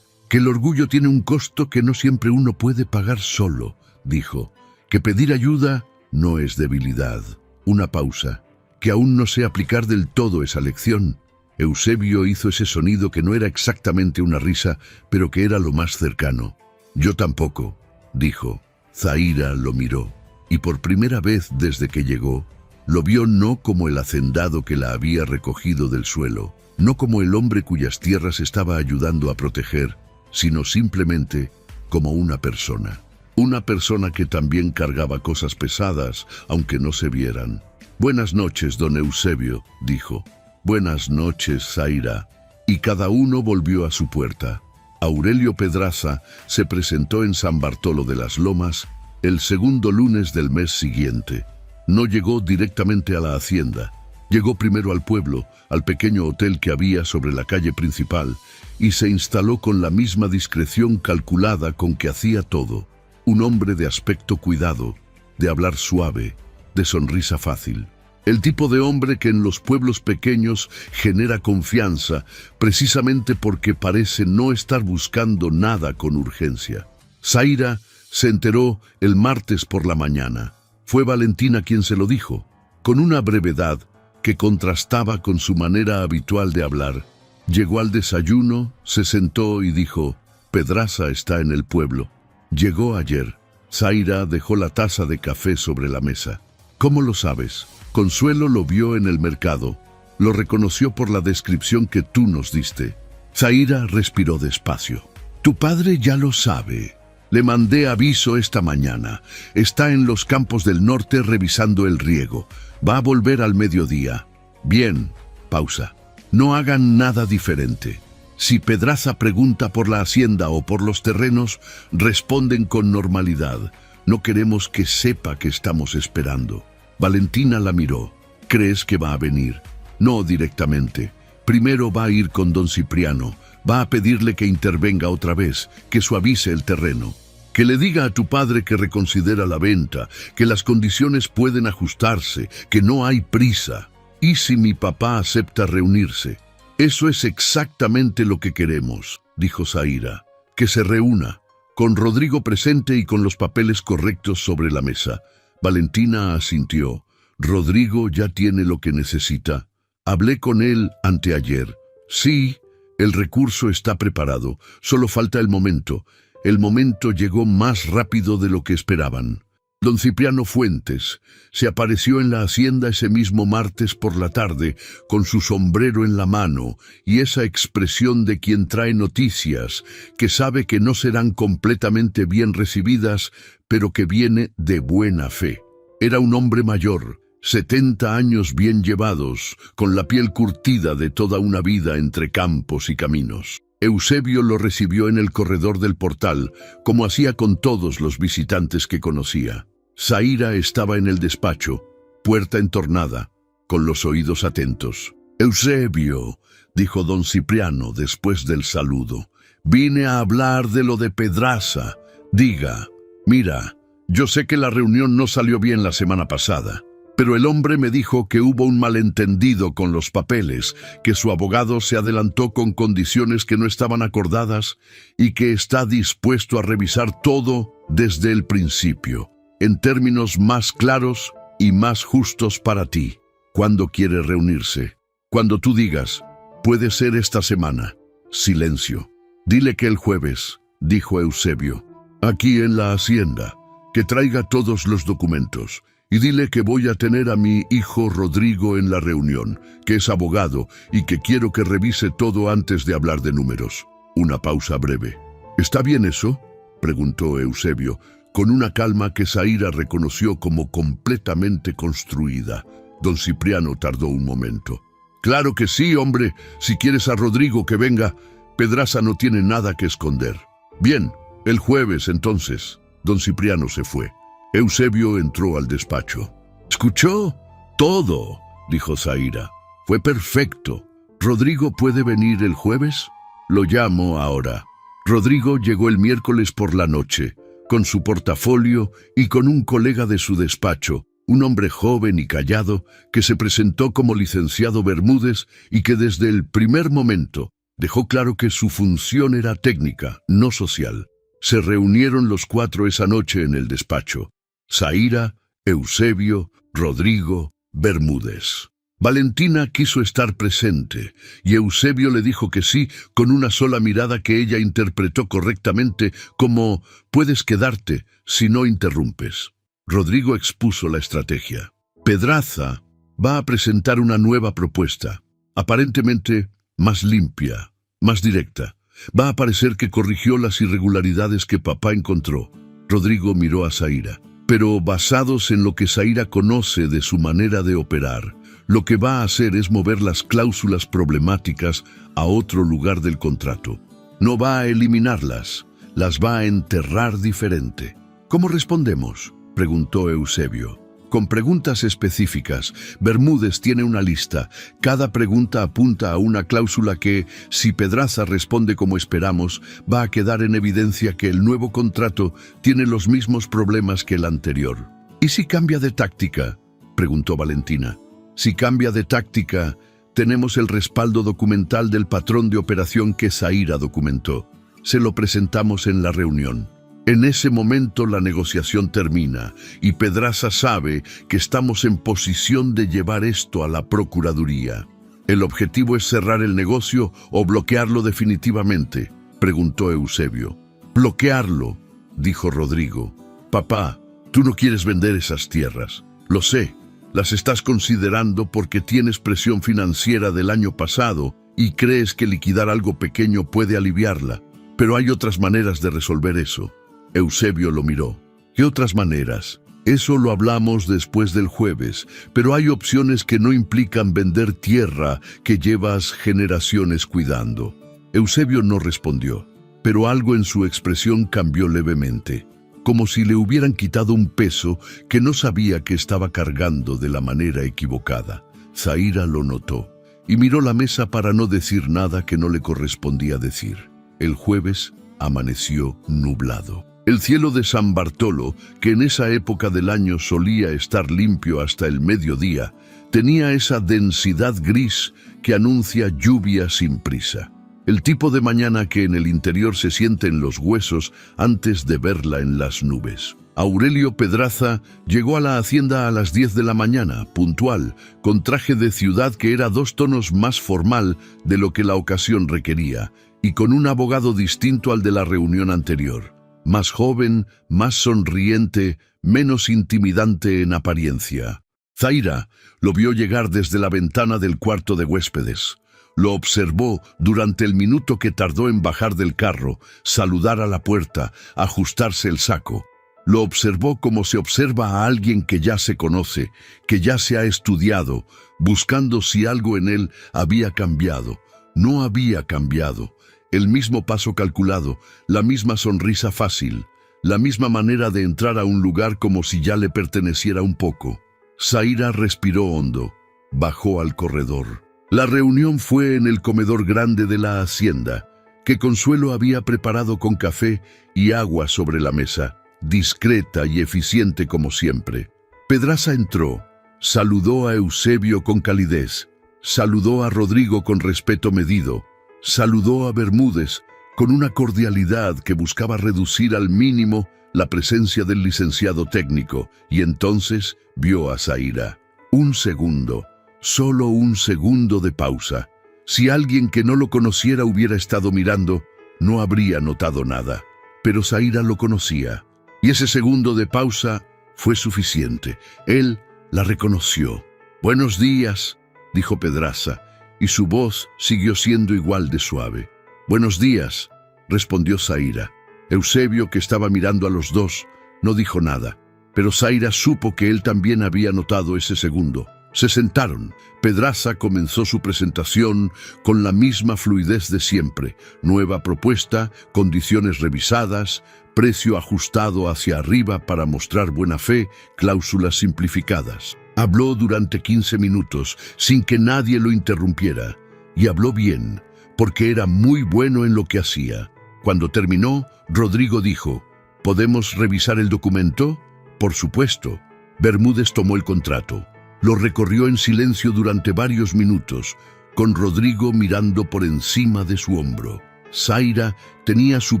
Que el orgullo tiene un costo que no siempre uno puede pagar solo, dijo. Que pedir ayuda no es debilidad. Una pausa. Que aún no sé aplicar del todo esa lección. Eusebio hizo ese sonido que no era exactamente una risa, pero que era lo más cercano. Yo tampoco, dijo. Zaira lo miró, y por primera vez desde que llegó, lo vio no como el hacendado que la había recogido del suelo, no como el hombre cuyas tierras estaba ayudando a proteger, sino simplemente como una persona. Una persona que también cargaba cosas pesadas, aunque no se vieran. Buenas noches, don Eusebio, dijo. Buenas noches, Zaira. Y cada uno volvió a su puerta. Aurelio Pedraza se presentó en San Bartolo de las Lomas el segundo lunes del mes siguiente. No llegó directamente a la hacienda. Llegó primero al pueblo, al pequeño hotel que había sobre la calle principal, y se instaló con la misma discreción calculada con que hacía todo. Un hombre de aspecto cuidado, de hablar suave, de sonrisa fácil. El tipo de hombre que en los pueblos pequeños genera confianza, precisamente porque parece no estar buscando nada con urgencia. Zaira se enteró el martes por la mañana. Fue Valentina quien se lo dijo, con una brevedad que contrastaba con su manera habitual de hablar. Llegó al desayuno, se sentó y dijo, Pedraza está en el pueblo. Llegó ayer. Zaira dejó la taza de café sobre la mesa. ¿Cómo lo sabes? Consuelo lo vio en el mercado. Lo reconoció por la descripción que tú nos diste. Zaira respiró despacio. Tu padre ya lo sabe. Le mandé aviso esta mañana. Está en los campos del norte revisando el riego. Va a volver al mediodía. Bien. Pausa. No hagan nada diferente. Si Pedraza pregunta por la hacienda o por los terrenos, responden con normalidad. No queremos que sepa que estamos esperando. Valentina la miró. ¿Crees que va a venir? No directamente. Primero va a ir con don Cipriano. Va a pedirle que intervenga otra vez, que suavice el terreno. Que le diga a tu padre que reconsidera la venta, que las condiciones pueden ajustarse, que no hay prisa. ¿Y si mi papá acepta reunirse? Eso es exactamente lo que queremos, dijo Zaira. Que se reúna, con Rodrigo presente y con los papeles correctos sobre la mesa. Valentina asintió. Rodrigo ya tiene lo que necesita. Hablé con él anteayer. Sí, el recurso está preparado. Solo falta el momento. El momento llegó más rápido de lo que esperaban. Don Cipriano Fuentes se apareció en la hacienda ese mismo martes por la tarde, con su sombrero en la mano y esa expresión de quien trae noticias, que sabe que no serán completamente bien recibidas, pero que viene de buena fe. Era un hombre mayor, 70 años bien llevados, con la piel curtida de toda una vida entre campos y caminos. Eusebio lo recibió en el corredor del portal, como hacía con todos los visitantes que conocía. Zaira estaba en el despacho, puerta entornada, con los oídos atentos. «Eusebio», dijo don Cipriano después del saludo, «vine a hablar de lo de Pedraza. Diga, mira, yo sé que la reunión no salió bien la semana pasada, pero el hombre me dijo que hubo un malentendido con los papeles, que su abogado se adelantó con condiciones que no estaban acordadas y que está dispuesto a revisar todo desde el principio, en términos más claros y más justos para ti. ¿Cuándo quiere reunirse? Cuando tú digas, puede ser esta semana. Silencio. Dile que el jueves, dijo Eusebio, aquí en la hacienda, que traiga todos los documentos. Y dile que voy a tener a mi hijo Rodrigo en la reunión, que es abogado y que quiero que revise todo antes de hablar de números. Una pausa breve. ¿Está bien eso?, preguntó Eusebio, con una calma que Zaira reconoció como completamente construida. Don Cipriano tardó un momento. «Claro que sí, hombre. Si quieres a Rodrigo que venga, Pedraza no tiene nada que esconder». «Bien, el jueves entonces». Don Cipriano se fue. Eusebio entró al despacho. «¿Escuchó? Todo», dijo Zaira. «Fue perfecto. ¿Rodrigo puede venir el jueves? Lo llamo ahora». Rodrigo llegó el miércoles por la noche, con su portafolio y con un colega de su despacho, un hombre joven y callado, que se presentó como licenciado Bermúdez y que desde el primer momento dejó claro que su función era técnica, no social. Se reunieron los cuatro esa noche en el despacho. Zaira, Eusebio, Rodrigo, Bermúdez. Valentina quiso estar presente, y Eusebio le dijo que sí con una sola mirada que ella interpretó correctamente como «puedes quedarte si no interrumpes». Rodrigo expuso la estrategia. Pedraza va a presentar una nueva propuesta, aparentemente más limpia, más directa. Va a parecer que corrigió las irregularidades que papá encontró. Rodrigo miró a Zaira. Pero basados en lo que Zaira conoce de su manera de operar, lo que va a hacer es mover las cláusulas problemáticas a otro lugar del contrato. No va a eliminarlas, las va a enterrar diferente. ¿Cómo respondemos?, preguntó Eusebio. Con preguntas específicas. Bermúdez tiene una lista. Cada pregunta apunta a una cláusula que, si Pedraza responde como esperamos, va a quedar en evidencia que el nuevo contrato tiene los mismos problemas que el anterior. ¿Y si cambia de táctica?, preguntó Valentina. Si cambia de táctica, tenemos el respaldo documental del patrón de operación que Zaira documentó. Se lo presentamos en la reunión. En ese momento la negociación termina y Pedraza sabe que estamos en posición de llevar esto a la Procuraduría. ¿El objetivo es cerrar el negocio o bloquearlo definitivamente?, preguntó Eusebio. «Bloquearlo», dijo Rodrigo. «Papá, tú no quieres vender esas tierras. Lo sé. Las estás considerando porque tienes presión financiera del año pasado y crees que liquidar algo pequeño puede aliviarla. Pero hay otras maneras de resolver eso». Eusebio lo miró. ¿Qué otras maneras? Eso lo hablamos después del jueves, pero hay opciones que no implican vender tierra que llevas generaciones cuidando. Eusebio no respondió, pero algo en su expresión cambió levemente, como si le hubieran quitado un peso que no sabía que estaba cargando de la manera equivocada. Zaira lo notó y miró la mesa para no decir nada que no le correspondía decir. El jueves amaneció nublado. El cielo de San Bartolo, que en esa época del año solía estar limpio hasta el mediodía, tenía esa densidad gris que anuncia lluvia sin prisa. El tipo de mañana que en el interior se siente en los huesos antes de verla en las nubes. Aurelio Pedraza llegó a la hacienda a las 10 de la mañana, puntual, con traje de ciudad que era 2 tonos más formal de lo que la ocasión requería, y con un abogado distinto al de la reunión anterior. Más joven, más sonriente, menos intimidante en apariencia. Zaira lo vio llegar desde la ventana del cuarto de huéspedes. Lo observó durante el minuto que tardó en bajar del carro, saludar a la puerta, ajustarse el saco. Lo observó como se observa a alguien que ya se conoce, que ya se ha estudiado, buscando si algo en él había cambiado. No había cambiado. El mismo paso calculado, la misma sonrisa fácil, la misma manera de entrar a un lugar como si ya le perteneciera un poco. Zaira respiró hondo, bajó al corredor. La reunión fue en el comedor grande de la hacienda, que Consuelo había preparado con café y agua sobre la mesa, discreta y eficiente como siempre. Pedraza entró, saludó a Eusebio con calidez, saludó a Rodrigo con respeto medido, saludó a Bermúdez con una cordialidad que buscaba reducir al mínimo la presencia del licenciado técnico, y entonces vio a Zaira. Un segundo, solo un segundo de pausa. Si alguien que no lo conociera hubiera estado mirando, no habría notado nada. Pero Zaira lo conocía, y ese segundo de pausa fue suficiente. Él la reconoció. «Buenos días», dijo Pedraza, y su voz siguió siendo igual de suave. «Buenos días», respondió Zaira. Eusebio, que estaba mirando a los dos, no dijo nada, pero Zaira supo que él también había notado ese segundo. Se sentaron. Pedraza comenzó su presentación con la misma fluidez de siempre. Nueva propuesta, condiciones revisadas, precio ajustado hacia arriba para mostrar buena fe, cláusulas simplificadas. Habló durante 15 minutos sin que nadie lo interrumpiera. Y habló bien, porque era muy bueno en lo que hacía. Cuando terminó, Rodrigo dijo: «¿Podemos revisar el documento?» «Por supuesto». Bermúdez tomó el contrato. Lo recorrió en silencio durante varios minutos, con Rodrigo mirando por encima de su hombro. Zaira tenía su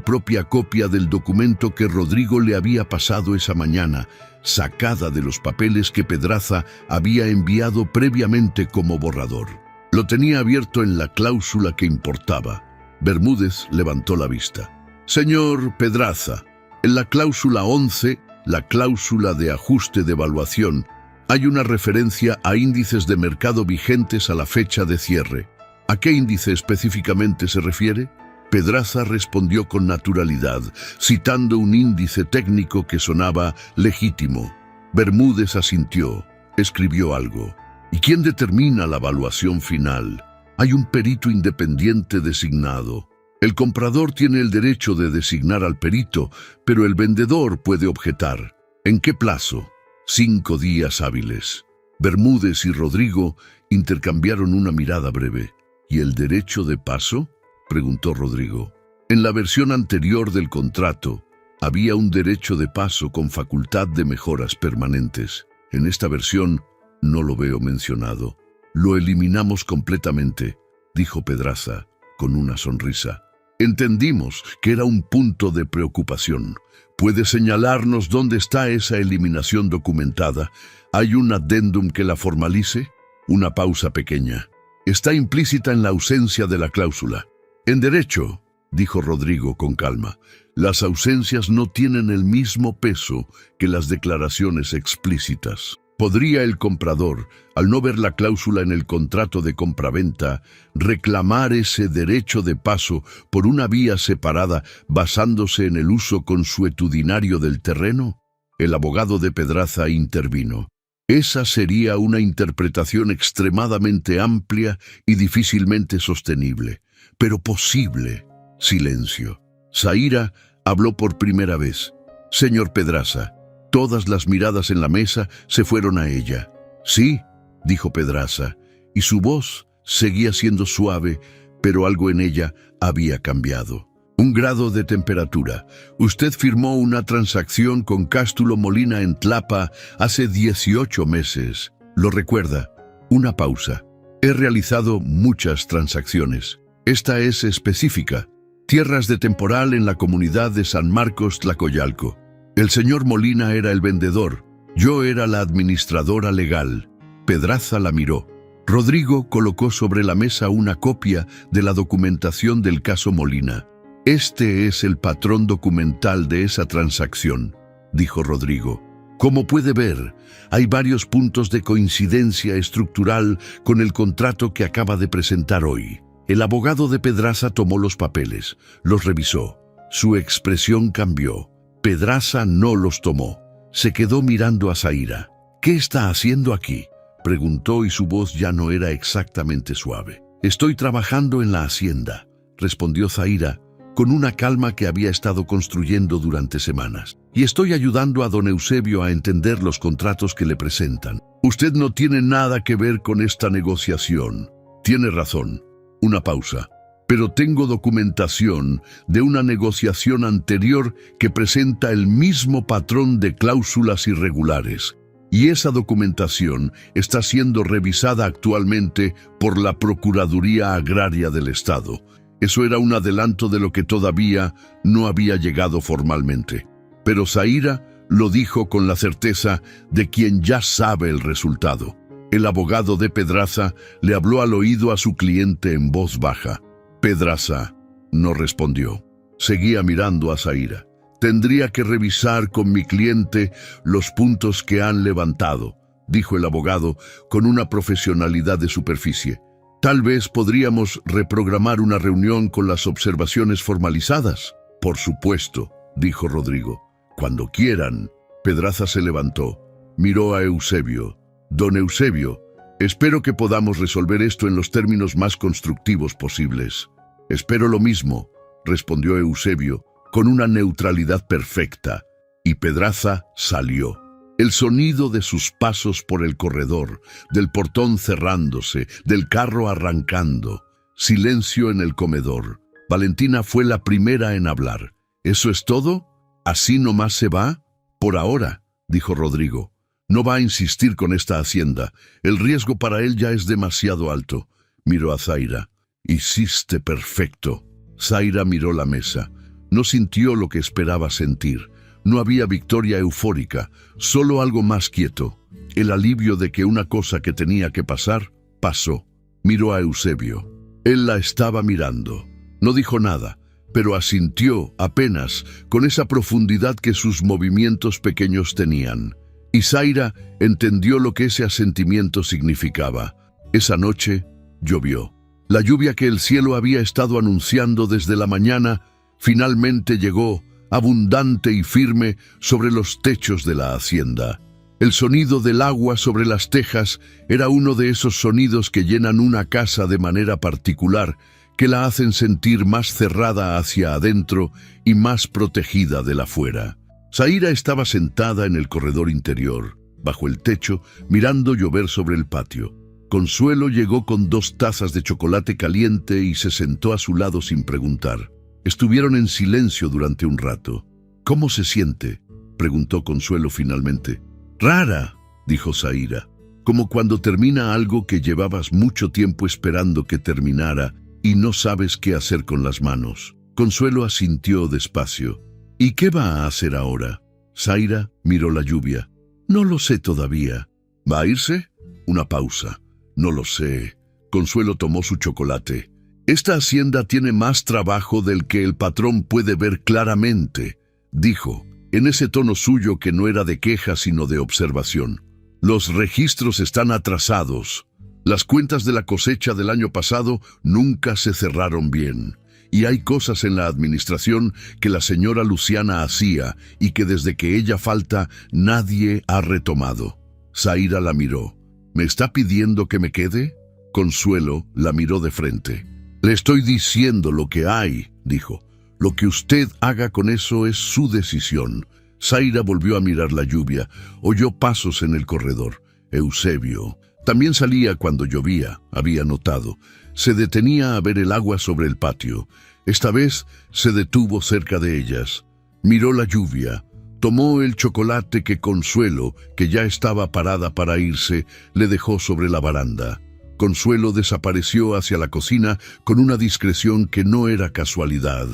propia copia del documento que Rodrigo le había pasado esa mañana, sacada de los papeles que Pedraza había enviado previamente como borrador. Lo tenía abierto en la cláusula que importaba. Bermúdez levantó la vista. «Señor Pedraza, en la cláusula 11, la cláusula de ajuste de evaluación, hay una referencia a índices de mercado vigentes a la fecha de cierre. ¿A qué índice específicamente se refiere?» Pedraza respondió con naturalidad, citando un índice técnico que sonaba legítimo. Bermúdez asintió, escribió algo. «¿Y quién determina la evaluación final?» «Hay un perito independiente designado. El comprador tiene el derecho de designar al perito, pero el vendedor puede objetar». «¿En qué plazo?» 5 días hábiles. Bermúdez y Rodrigo intercambiaron una mirada breve. «¿Y el derecho de paso?», preguntó Rodrigo. En la versión anterior del contrato había un derecho de paso con facultad de mejoras permanentes. En esta versión no lo veo mencionado. «Lo eliminamos completamente», dijo Pedraza con una sonrisa. Entendimos que era un punto de preocupación. ¿Puede señalarnos dónde está esa eliminación documentada? ¿Hay un adendum que la formalice?» Una pausa pequeña. «Está implícita en la ausencia de la cláusula». «En derecho», dijo Rodrigo con calma, «las ausencias no tienen el mismo peso que las declaraciones explícitas. ¿Podría el comprador, al no ver la cláusula en el contrato de compraventa, reclamar ese derecho de paso por una vía separada basándose en el uso consuetudinario del terreno?» El abogado de Pedraza intervino. «Esa sería una interpretación extremadamente amplia y difícilmente sostenible, pero posible». Silencio. Zaira habló por primera vez. «Señor Pedraza». Todas las miradas en la mesa se fueron a ella. «Sí», dijo Pedraza, y su voz seguía siendo suave, pero algo en ella había cambiado. 1 grado de temperatura. Usted firmó una transacción con Cástulo Molina en Tlapa hace 18 meses. ¿Lo recuerda? Una pausa. He realizado muchas transacciones. Esta es específica. Tierras de temporal en la comunidad de San Marcos, Tlacoyalco. El señor Molina era el vendedor. Yo era la administradora legal. Pedraza la miró. Rodrigo colocó sobre la mesa una copia de la documentación del caso Molina. Este es el patrón documental de esa transacción, dijo Rodrigo. Como puede ver, hay varios puntos de coincidencia estructural con el contrato que acaba de presentar hoy. El abogado de Pedraza tomó los papeles, los revisó. Su expresión cambió. Pedraza no los tomó. Se quedó mirando a Zaira. ¿Qué está haciendo aquí?, preguntó y su voz ya no era exactamente suave. Estoy trabajando en la hacienda, respondió Zaira, con una calma que había estado construyendo durante semanas. Y estoy ayudando a don Eusebio a entender los contratos que le presentan. Usted no tiene nada que ver con esta negociación. Tiene razón. Una pausa. Pero tengo documentación de una negociación anterior que presenta el mismo patrón de cláusulas irregulares. Y esa documentación está siendo revisada actualmente por la Procuraduría Agraria del Estado. Eso era un adelanto de lo que todavía no había llegado formalmente. Pero Zaira lo dijo con la certeza de quien ya sabe el resultado. El abogado de Pedraza le habló al oído a su cliente en voz baja. Pedraza no respondió. Seguía mirando a Zaira. Tendría que revisar con mi cliente los puntos que han levantado, dijo el abogado con una profesionalidad de superficie. Tal vez podríamos reprogramar una reunión con las observaciones formalizadas. Por supuesto, dijo Rodrigo. Cuando quieran. Pedraza se levantó. Miró a Eusebio. Don Eusebio, espero que podamos resolver esto en los términos más constructivos posibles. Espero lo mismo, respondió Eusebio, con una neutralidad perfecta, y Pedraza salió. El sonido de sus pasos por el corredor, del portón cerrándose, del carro arrancando. Silencio en el comedor. Valentina fue la primera en hablar. ¿Eso es todo? ¿Así nomás se va? Por ahora, dijo Rodrigo. No va a insistir con esta hacienda. El riesgo para él ya es demasiado alto. Miró a Zaira. Hiciste perfecto. Zaira miró la mesa. No sintió lo que esperaba sentir. No había victoria eufórica, solo algo más quieto. El alivio de que una cosa que tenía que pasar, pasó. Miró a Eusebio. Él la estaba mirando. No dijo nada, pero asintió apenas con esa profundidad que sus movimientos pequeños tenían. Y Zaira entendió lo que ese asentimiento significaba. Esa noche llovió. La lluvia que el cielo había estado anunciando desde la mañana finalmente llegó, abundante y firme, sobre los techos de la hacienda. El sonido del agua sobre las tejas era uno de esos sonidos que llenan una casa de manera particular, que la hacen sentir más cerrada hacia adentro y más protegida de la fuera. Zaira estaba sentada en el corredor interior, bajo el techo, mirando llover sobre el patio. Consuelo llegó con 2 tazas de chocolate caliente y se sentó a su lado sin preguntar. Estuvieron en silencio durante un rato. ¿Cómo se siente?, preguntó Consuelo finalmente. Rara, dijo Zaira, como cuando termina algo que llevabas mucho tiempo esperando que terminara y no sabes qué hacer con las manos. Consuelo asintió despacio. ¿Y qué va a hacer ahora? Zaira miró la lluvia. No lo sé todavía. ¿Va a irse? Una pausa. No lo sé. Consuelo tomó su chocolate. Esta hacienda tiene más trabajo del que el patrón puede ver claramente, dijo, en ese tono suyo que no era de queja sino de observación. Los registros están atrasados. Las cuentas de la cosecha del año pasado nunca se cerraron bien. Y hay cosas en la administración que la señora Luciana hacía y que desde que ella falta nadie ha retomado. Zaira la miró. ¿Me está pidiendo que me quede? Consuelo la miró de frente. Le estoy diciendo lo que hay, dijo. Lo que usted haga con eso es su decisión. Zaira volvió a mirar la lluvia. Oyó pasos en el corredor. Eusebio. También salía cuando llovía, había notado. Se detenía a ver el agua sobre el patio. Esta vez se detuvo cerca de ellas. Miró la lluvia. Tomó el chocolate que Consuelo, que ya estaba parada para irse, le dejó sobre la baranda. Consuelo desapareció hacia la cocina con una discreción que no era casualidad.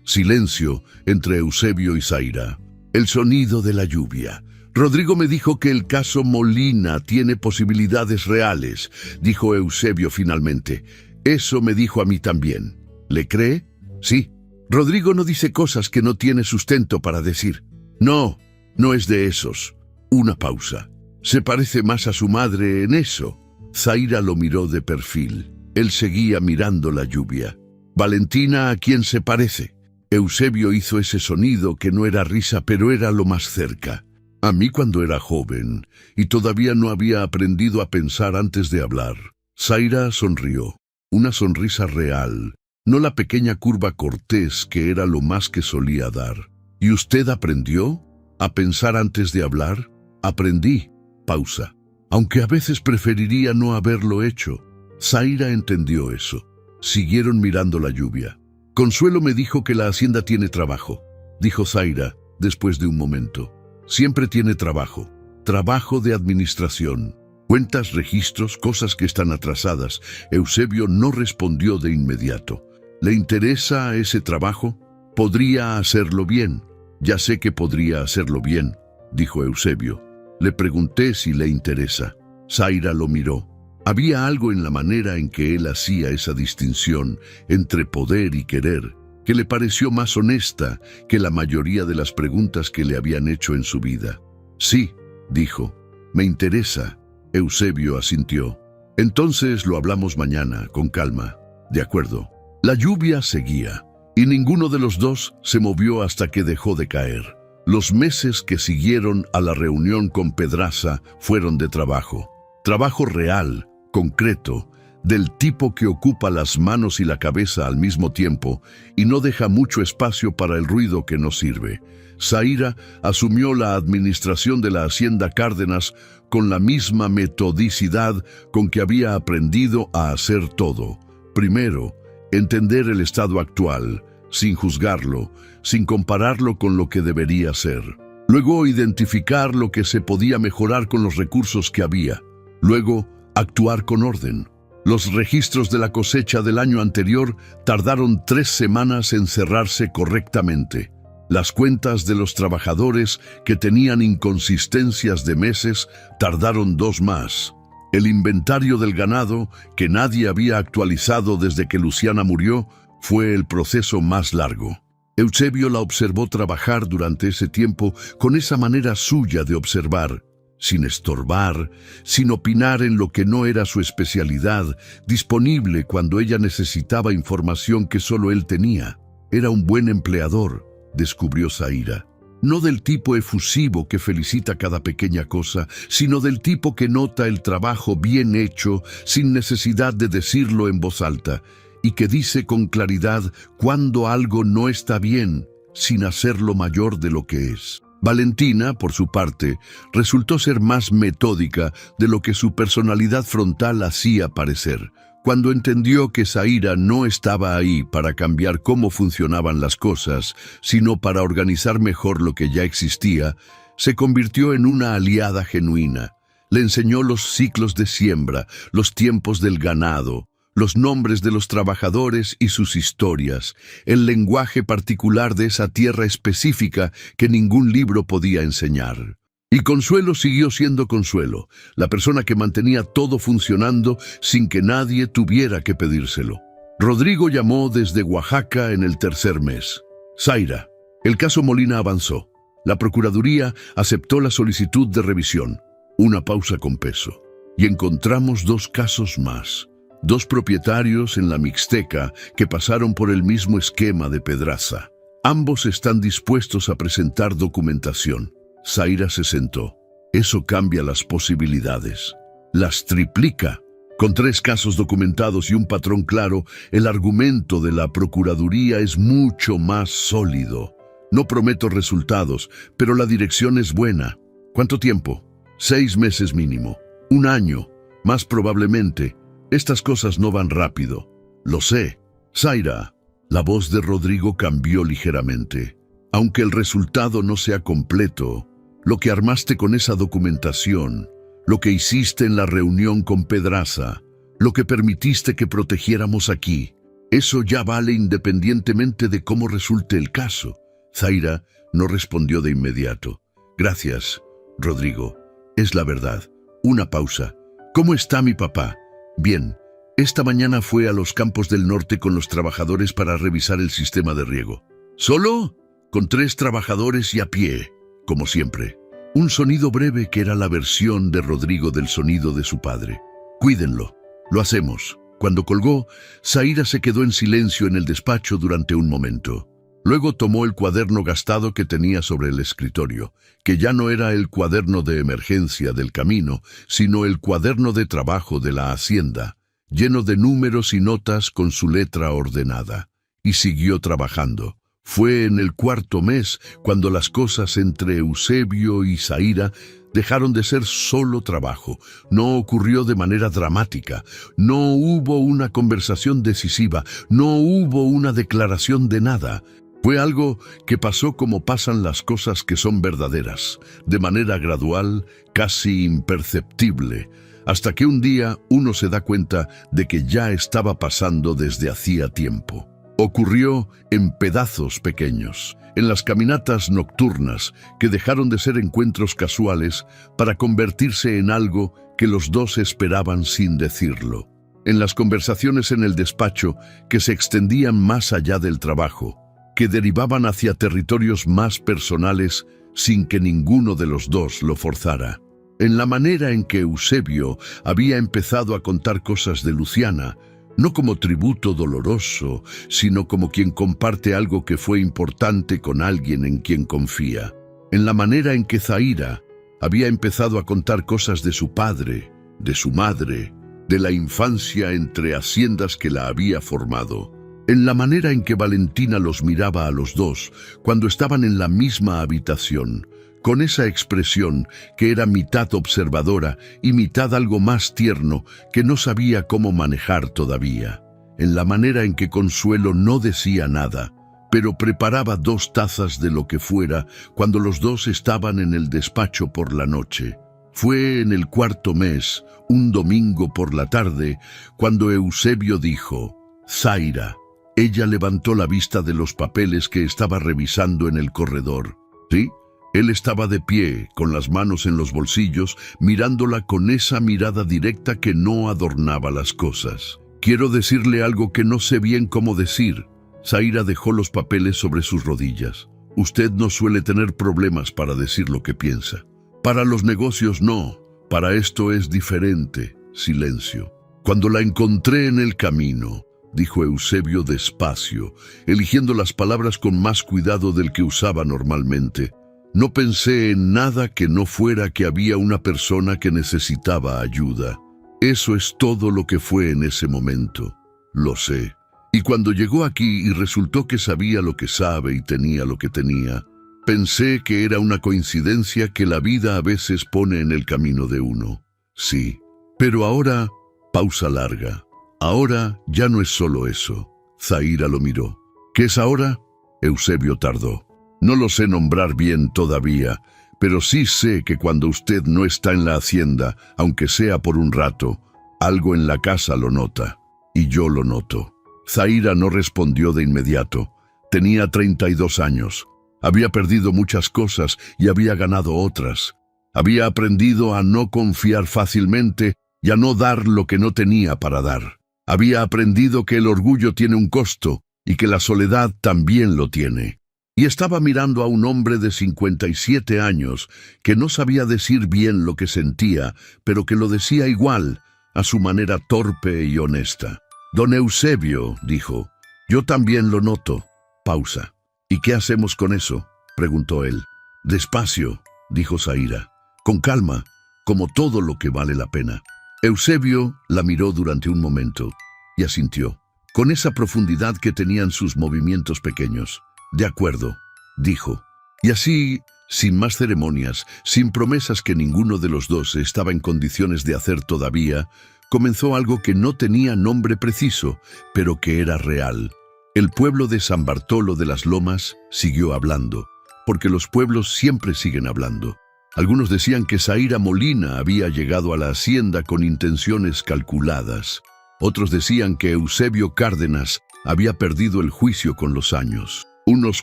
Silencio entre Eusebio y Zaira. El sonido de la lluvia. Rodrigo me dijo que el caso Molina tiene posibilidades reales, dijo Eusebio finalmente. Eso me dijo a mí también. ¿Le cree? Sí. Rodrigo no dice cosas que no tiene sustento para decir. No, no es de esos. Una pausa. Se parece más a su madre en eso. Zaira lo miró de perfil. Él seguía mirando la lluvia. Valentina, ¿a quién se parece? Eusebio hizo ese sonido que no era risa, pero era lo más cerca. A mí cuando era joven, y todavía no había aprendido a pensar antes de hablar. Zaira sonrió. Una sonrisa real, no la pequeña curva cortés que era lo más que solía dar. ¿Y usted aprendió a pensar antes de hablar? Aprendí. Pausa. Aunque a veces preferiría no haberlo hecho. Zaira entendió eso. Siguieron mirando la lluvia. Consuelo me dijo que la hacienda tiene trabajo, dijo Zaira después de un momento. Siempre tiene trabajo. Trabajo de administración. Cuentas, registros, cosas que están atrasadas. Eusebio no respondió de inmediato. ¿Le interesa ese trabajo? Podría hacerlo bien. Ya sé que podría hacerlo bien, dijo Eusebio. Le pregunté si le interesa. Zaira lo miró. Había algo en la manera en que él hacía esa distinción entre poder y querer, que le pareció más honesta que la mayoría de las preguntas que le habían hecho en su vida. Sí, dijo. Me interesa. Eusebio asintió. Entonces lo hablamos mañana, con calma. De acuerdo. La lluvia seguía, y ninguno de los dos se movió hasta que dejó de caer. Los meses que siguieron a la reunión con Pedraza fueron de trabajo. Trabajo real, concreto, del tipo que ocupa las manos y la cabeza al mismo tiempo y no deja mucho espacio para el ruido que no sirve. Zaira asumió la administración de la hacienda Cárdenas con la misma metodicidad con que había aprendido a hacer todo. Primero, entender el estado actual, sin juzgarlo, sin compararlo con lo que debería ser. Luego, identificar lo que se podía mejorar con los recursos que había. Luego, actuar con orden. Los registros de la cosecha del año anterior tardaron 3 semanas en cerrarse correctamente. Las cuentas de los trabajadores que tenían inconsistencias de meses tardaron 2 más. El inventario del ganado, que nadie había actualizado desde que Luciana murió, fue el proceso más largo. Eusebio la observó trabajar durante ese tiempo con esa manera suya de observar, sin estorbar, sin opinar en lo que no era su especialidad, disponible cuando ella necesitaba información que solo él tenía. Era un buen empleador, descubrió Zaira. No del tipo efusivo que felicita cada pequeña cosa, sino del tipo que nota el trabajo bien hecho sin necesidad de decirlo en voz alta, y que dice con claridad cuando algo no está bien, sin hacerlo mayor de lo que es. Valentina, por su parte, resultó ser más metódica de lo que su personalidad frontal hacía parecer. Cuando entendió que Zaira no estaba ahí para cambiar cómo funcionaban las cosas, sino para organizar mejor lo que ya existía, se convirtió en una aliada genuina. Le enseñó los ciclos de siembra, los tiempos del ganado, los nombres de los trabajadores y sus historias, el lenguaje particular de esa tierra específica que ningún libro podía enseñar. Y Consuelo siguió siendo Consuelo, la persona que mantenía todo funcionando sin que nadie tuviera que pedírselo. Rodrigo llamó desde Oaxaca en el 3er mes. Zaira, el caso Molina avanzó. La Procuraduría aceptó la solicitud de revisión. Una pausa con peso. Y encontramos 2 casos más. 2 propietarios en la Mixteca que pasaron por el mismo esquema de Pedraza. Ambos están dispuestos a presentar documentación. Zaira se sentó. Eso cambia las posibilidades. Las triplica. Con 3 casos documentados y un patrón claro, el argumento de la Procuraduría es mucho más sólido. No prometo resultados, pero la dirección es buena. ¿Cuánto tiempo? 6 meses mínimo. 1 año. Más probablemente, estas cosas no van rápido. Lo sé. Zaira, la voz de Rodrigo cambió ligeramente. Aunque el resultado no sea completo, lo que armaste con esa documentación, lo que hiciste en la reunión con Pedraza, lo que permitiste que protegiéramos aquí, eso ya vale independientemente de cómo resulte el caso. Zaira no respondió de inmediato. Gracias, Rodrigo. Es la verdad. Una pausa. ¿Cómo está mi papá? Bien. Esta mañana fue a los campos del norte con los trabajadores para revisar el sistema de riego. ¿Solo? Con 3 trabajadores y a pie, como siempre. Un sonido breve que era la versión de Rodrigo del sonido de su padre. Cuídenlo. Lo hacemos. Cuando colgó, Zaira se quedó en silencio en el despacho durante un momento. Luego tomó el cuaderno gastado que tenía sobre el escritorio, que ya no era el cuaderno de emergencia del camino, sino el cuaderno de trabajo de la hacienda, lleno de números y notas con su letra ordenada, y siguió trabajando. Fue en el 4.º mes cuando las cosas entre Eusebio y Zaira dejaron de ser solo trabajo. No ocurrió de manera dramática, no hubo una conversación decisiva, no hubo una declaración de nada. Fue algo que pasó como pasan las cosas que son verdaderas, de manera gradual, casi imperceptible, hasta que un día uno se da cuenta de que ya estaba pasando desde hacía tiempo. Ocurrió en pedazos pequeños, en las caminatas nocturnas que dejaron de ser encuentros casuales para convertirse en algo que los dos esperaban sin decirlo, en las conversaciones en el despacho que se extendían más allá del trabajo, que derivaban hacia territorios más personales sin que ninguno de los dos lo forzara, en la manera en que Eusebio había empezado a contar cosas de Luciana, no como tributo doloroso, sino como quien comparte algo que fue importante con alguien en quien confía. En la manera en que Zaira había empezado a contar cosas de su padre, de su madre, de la infancia entre haciendas que la había formado. En la manera en que Valentina los miraba a los dos cuando estaban en la misma habitación, con esa expresión que era mitad observadora y mitad algo más tierno que no sabía cómo manejar todavía. En la manera en que Consuelo no decía nada, pero preparaba 2 tazas de lo que fuera cuando los dos estaban en el despacho por la noche. Fue en el 4.º mes, un domingo por la tarde, cuando Eusebio dijo: «Zaira». Ella levantó la vista de los papeles que estaba revisando en el corredor. ¿Sí? Él estaba de pie, con las manos en los bolsillos, mirándola con esa mirada directa que no adornaba las cosas. «Quiero decirle algo que no sé bien cómo decir». Zaira dejó los papeles sobre sus rodillas. «Usted no suele tener problemas para decir lo que piensa. Para los negocios no, para esto es diferente». Silencio. «Cuando la encontré en el camino», dijo Eusebio despacio, eligiendo las palabras con más cuidado del que usaba normalmente, «no pensé en nada que no fuera que había una persona que necesitaba ayuda. Eso es todo lo que fue en ese momento. Lo sé. Y cuando llegó aquí y resultó que sabía lo que sabe y tenía lo que tenía, pensé que era una coincidencia que la vida a veces pone en el camino de uno. Sí. Pero ahora...» Pausa larga. «Ahora ya no es solo eso». Zaira lo miró. «¿Qué es ahora?» Eusebio tardó. «No lo sé nombrar bien todavía, pero sí sé que cuando usted no está en la hacienda, aunque sea por un rato, algo en la casa lo nota. Y yo lo noto». Zaira no respondió de inmediato. Tenía 32 años. Había perdido muchas cosas y había ganado otras. Había aprendido a no confiar fácilmente y a no dar lo que no tenía para dar. Había aprendido que el orgullo tiene un costo y que la soledad también lo tiene. Y estaba mirando a un hombre de 57 años que no sabía decir bien lo que sentía, pero que lo decía igual, a su manera torpe y honesta. «Don Eusebio», dijo, «yo también lo noto». Pausa. «¿Y qué hacemos con eso?», preguntó él. «Despacio», dijo Zaira, «con calma, como todo lo que vale la pena». Eusebio la miró durante un momento y asintió, con esa profundidad que tenían sus movimientos pequeños. «De acuerdo», dijo. Y así sin más ceremonias, sin promesas que ninguno de los dos estaba en condiciones de hacer todavía, comenzó algo que no tenía nombre preciso, pero que era real. El pueblo de San Bartolo de las Lomas siguió hablando, porque los pueblos siempre siguen hablando. Algunos decían que Zaira Molina había llegado a la hacienda con intenciones calculadas. Otros decían que Eusebio Cárdenas había perdido el juicio con los años. Unos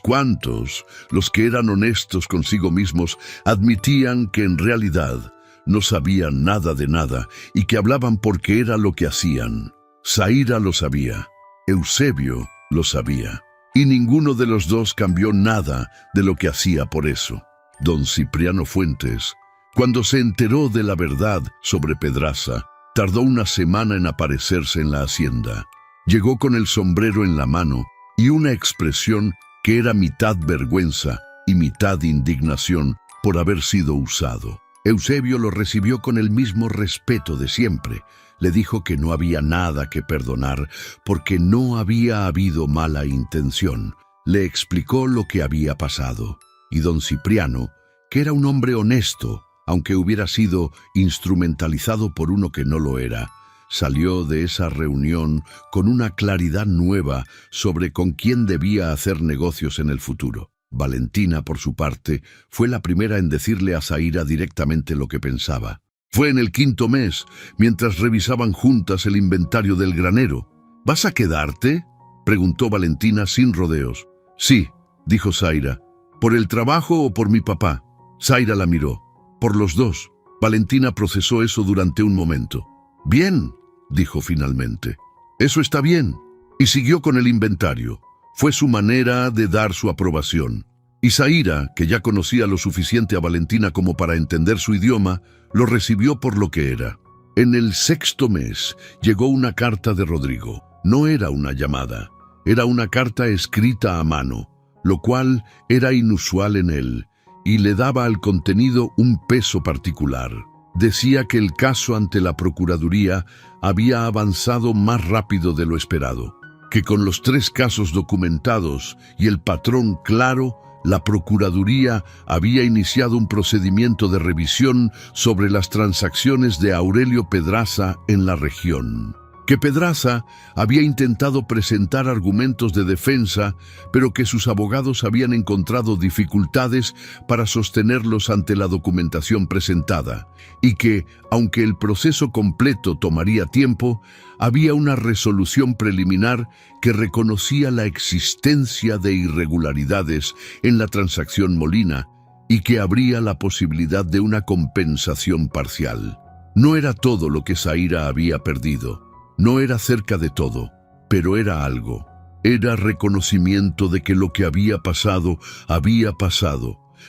cuantos, los que eran honestos consigo mismos, admitían que en realidad no sabían nada de nada y que hablaban porque era lo que hacían. Zaira lo sabía, Eusebio lo sabía, y ninguno de los dos cambió nada de lo que hacía por eso. Don Cipriano Fuentes, cuando se enteró de la verdad sobre Pedraza, tardó una semana en aparecerse en la hacienda. Llegó con el sombrero en la mano y una expresión que era mitad vergüenza y mitad indignación por haber sido usado. Eusebio lo recibió con el mismo respeto de siempre. Le dijo que no había nada que perdonar porque no había habido mala intención. Le explicó lo que había pasado. Y don Cipriano, que era un hombre honesto, aunque hubiera sido instrumentalizado por uno que no lo era, salió de esa reunión con una claridad nueva sobre con quién debía hacer negocios en el futuro. Valentina, por su parte, fue la primera en decirle a Zaira directamente lo que pensaba. Fue en el 5.º mes, mientras revisaban juntas el inventario del granero. ¿Vas a quedarte?, preguntó Valentina sin rodeos. Sí, dijo Zaira. ¿Por el trabajo o por mi papá? Zaira la miró. Por los dos. Valentina procesó eso durante un momento. Bien, dijo finalmente. Eso está bien. Y siguió con el inventario. Fue su manera de dar su aprobación. Y Zaira, que ya conocía lo suficiente a Valentina como para entender su idioma, lo recibió por lo que era. En el 6.º mes llegó una carta de Rodrigo. No era una llamada, era una carta escrita a mano, lo cual era inusual en él, y le daba al contenido un peso particular. Decía que el caso ante la Procuraduría había avanzado más rápido de lo esperado, que con los 3 casos documentados y el patrón claro, la Procuraduría había iniciado un procedimiento de revisión sobre las transacciones de Aurelio Pedraza en la región. Que Pedraza había intentado presentar argumentos de defensa, pero que sus abogados habían encontrado dificultades para sostenerlos ante la documentación presentada, y que, aunque el proceso completo tomaría tiempo, había una resolución preliminar que reconocía la existencia de irregularidades en la transacción Molina y que habría la posibilidad de una compensación parcial. No era todo lo que Zaira había perdido. No era cerca de todo, pero era algo. Era reconocimiento de que lo que había pasado,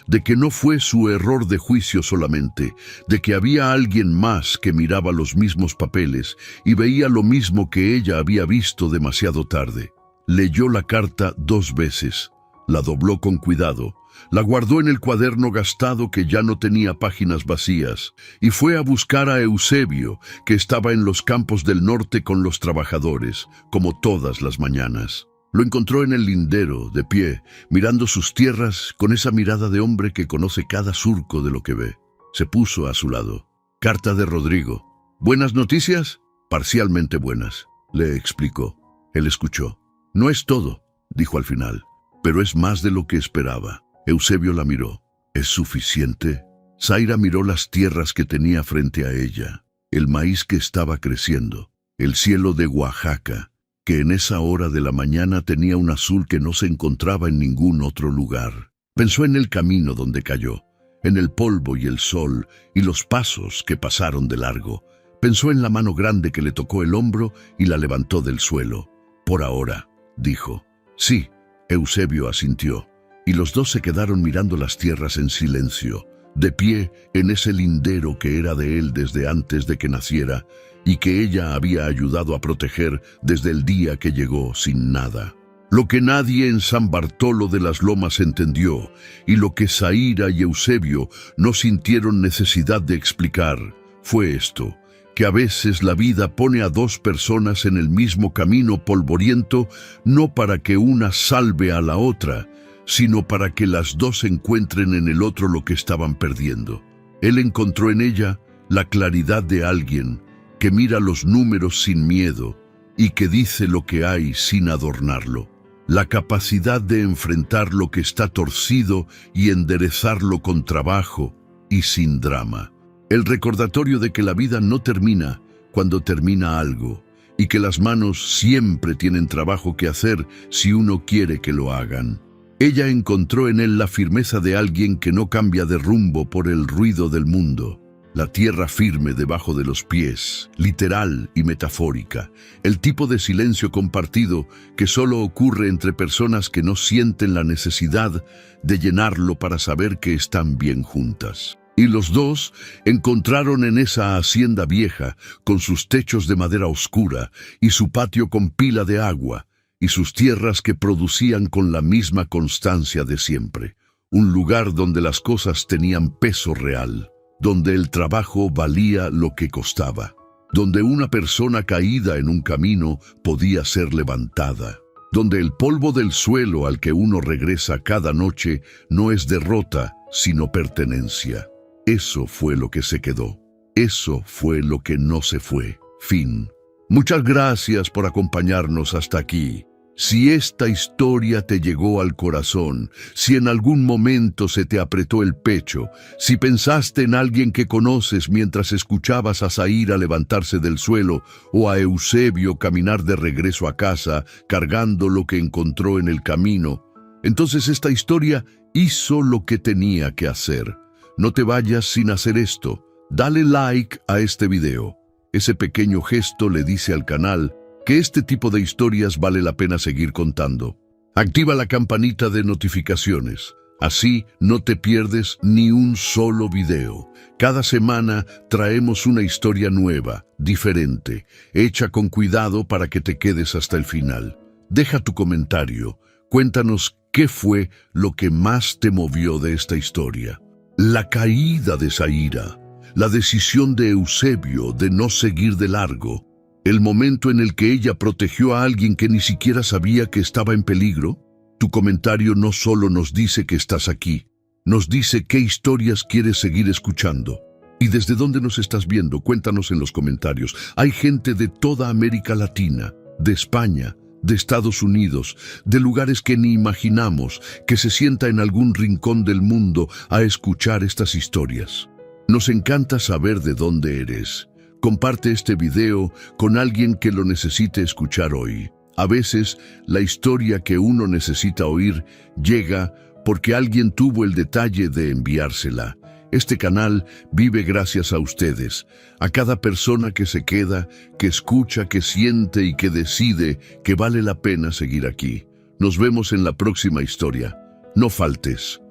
de que no fue su error de juicio solamente, de que había alguien más que miraba los mismos papeles y veía lo mismo que ella había visto demasiado tarde. Leyó la carta 2 veces, la dobló con cuidado, la guardó en el cuaderno gastado que ya no tenía páginas vacías, y fue a buscar a Eusebio, que estaba en los campos del norte con los trabajadores, como todas las mañanas. Lo encontró en el lindero, de pie, mirando sus tierras con esa mirada de hombre que conoce cada surco de lo que ve. Se puso a su lado. Carta de Rodrigo. ¿Buenas noticias? Parcialmente buenas, le explicó. Él escuchó. No es todo, dijo al final, pero es más de lo que esperaba. Eusebio la miró. ¿Es suficiente? Zaira miró las tierras que tenía frente a ella, el maíz que estaba creciendo, el cielo de Oaxaca, que en esa hora de la mañana tenía un azul que no se encontraba en ningún otro lugar. Pensó en el camino donde cayó, en el polvo y el sol y los pasos que pasaron de largo. Pensó en la mano grande que le tocó el hombro y la levantó del suelo. Por ahora, dijo. Sí, Eusebio asintió. Y los dos se quedaron mirando las tierras en silencio, de pie en ese lindero que era de él desde antes de que naciera y que ella había ayudado a proteger desde el día que llegó sin nada. Lo que nadie en San Bartolo de las Lomas entendió y lo que Zaira y Eusebio no sintieron necesidad de explicar fue esto, que a veces la vida pone a 2 personas en el mismo camino polvoriento no para que una salve a la otra, sino para que las dos encuentren en el otro lo que estaban perdiendo. Él encontró en ella la claridad de alguien que mira los números sin miedo y que dice lo que hay sin adornarlo. La capacidad de enfrentar lo que está torcido y enderezarlo con trabajo y sin drama. El recordatorio de que la vida no termina cuando termina algo y que las manos siempre tienen trabajo que hacer si uno quiere que lo hagan. Ella encontró en él la firmeza de alguien que no cambia de rumbo por el ruido del mundo. La tierra firme debajo de los pies, literal y metafórica. El tipo de silencio compartido que solo ocurre entre personas que no sienten la necesidad de llenarlo para saber que están bien juntas. Y los dos encontraron en esa hacienda vieja, con sus techos de madera oscura y su patio con pila de agua, y sus tierras que producían con la misma constancia de siempre. Un lugar donde las cosas tenían peso real, donde el trabajo valía lo que costaba, donde una persona caída en un camino podía ser levantada, donde el polvo del suelo al que uno regresa cada noche no es derrota, sino pertenencia. Eso fue lo que se quedó. Eso fue lo que no se fue. Fin. Muchas gracias por acompañarnos hasta aquí. Si esta historia te llegó al corazón, si en algún momento se te apretó el pecho, si pensaste en alguien que conoces mientras escuchabas a Zaira levantarse del suelo o a Eusebio caminar de regreso a casa cargando lo que encontró en el camino, entonces esta historia hizo lo que tenía que hacer. No te vayas sin hacer esto. Dale like a este video. Ese pequeño gesto le dice al canal que este tipo de historias vale la pena seguir contando. Activa la campanita de notificaciones. Así no te pierdes ni un solo video. Cada semana traemos una historia nueva, diferente, hecha con cuidado para que te quedes hasta el final. Deja tu comentario. Cuéntanos qué fue lo que más te movió de esta historia. La caída de Zaira, la decisión de Eusebio de no seguir de largo, el momento en el que ella protegió a alguien que ni siquiera sabía que estaba en peligro. Tu comentario no solo nos dice que estás aquí, nos dice qué historias quieres seguir escuchando. ¿Y desde dónde nos estás viendo? Cuéntanos en los comentarios. Hay gente de toda América Latina, de España, de Estados Unidos, de lugares que ni imaginamos, que se sienta en algún rincón del mundo a escuchar estas historias. Nos encanta saber de dónde eres. Comparte este video con alguien que lo necesite escuchar hoy. A veces, la historia que uno necesita oír llega porque alguien tuvo el detalle de enviársela. Este canal vive gracias a ustedes, a cada persona que se queda, que escucha, que siente y que decide que vale la pena seguir aquí. Nos vemos en la próxima historia. No faltes.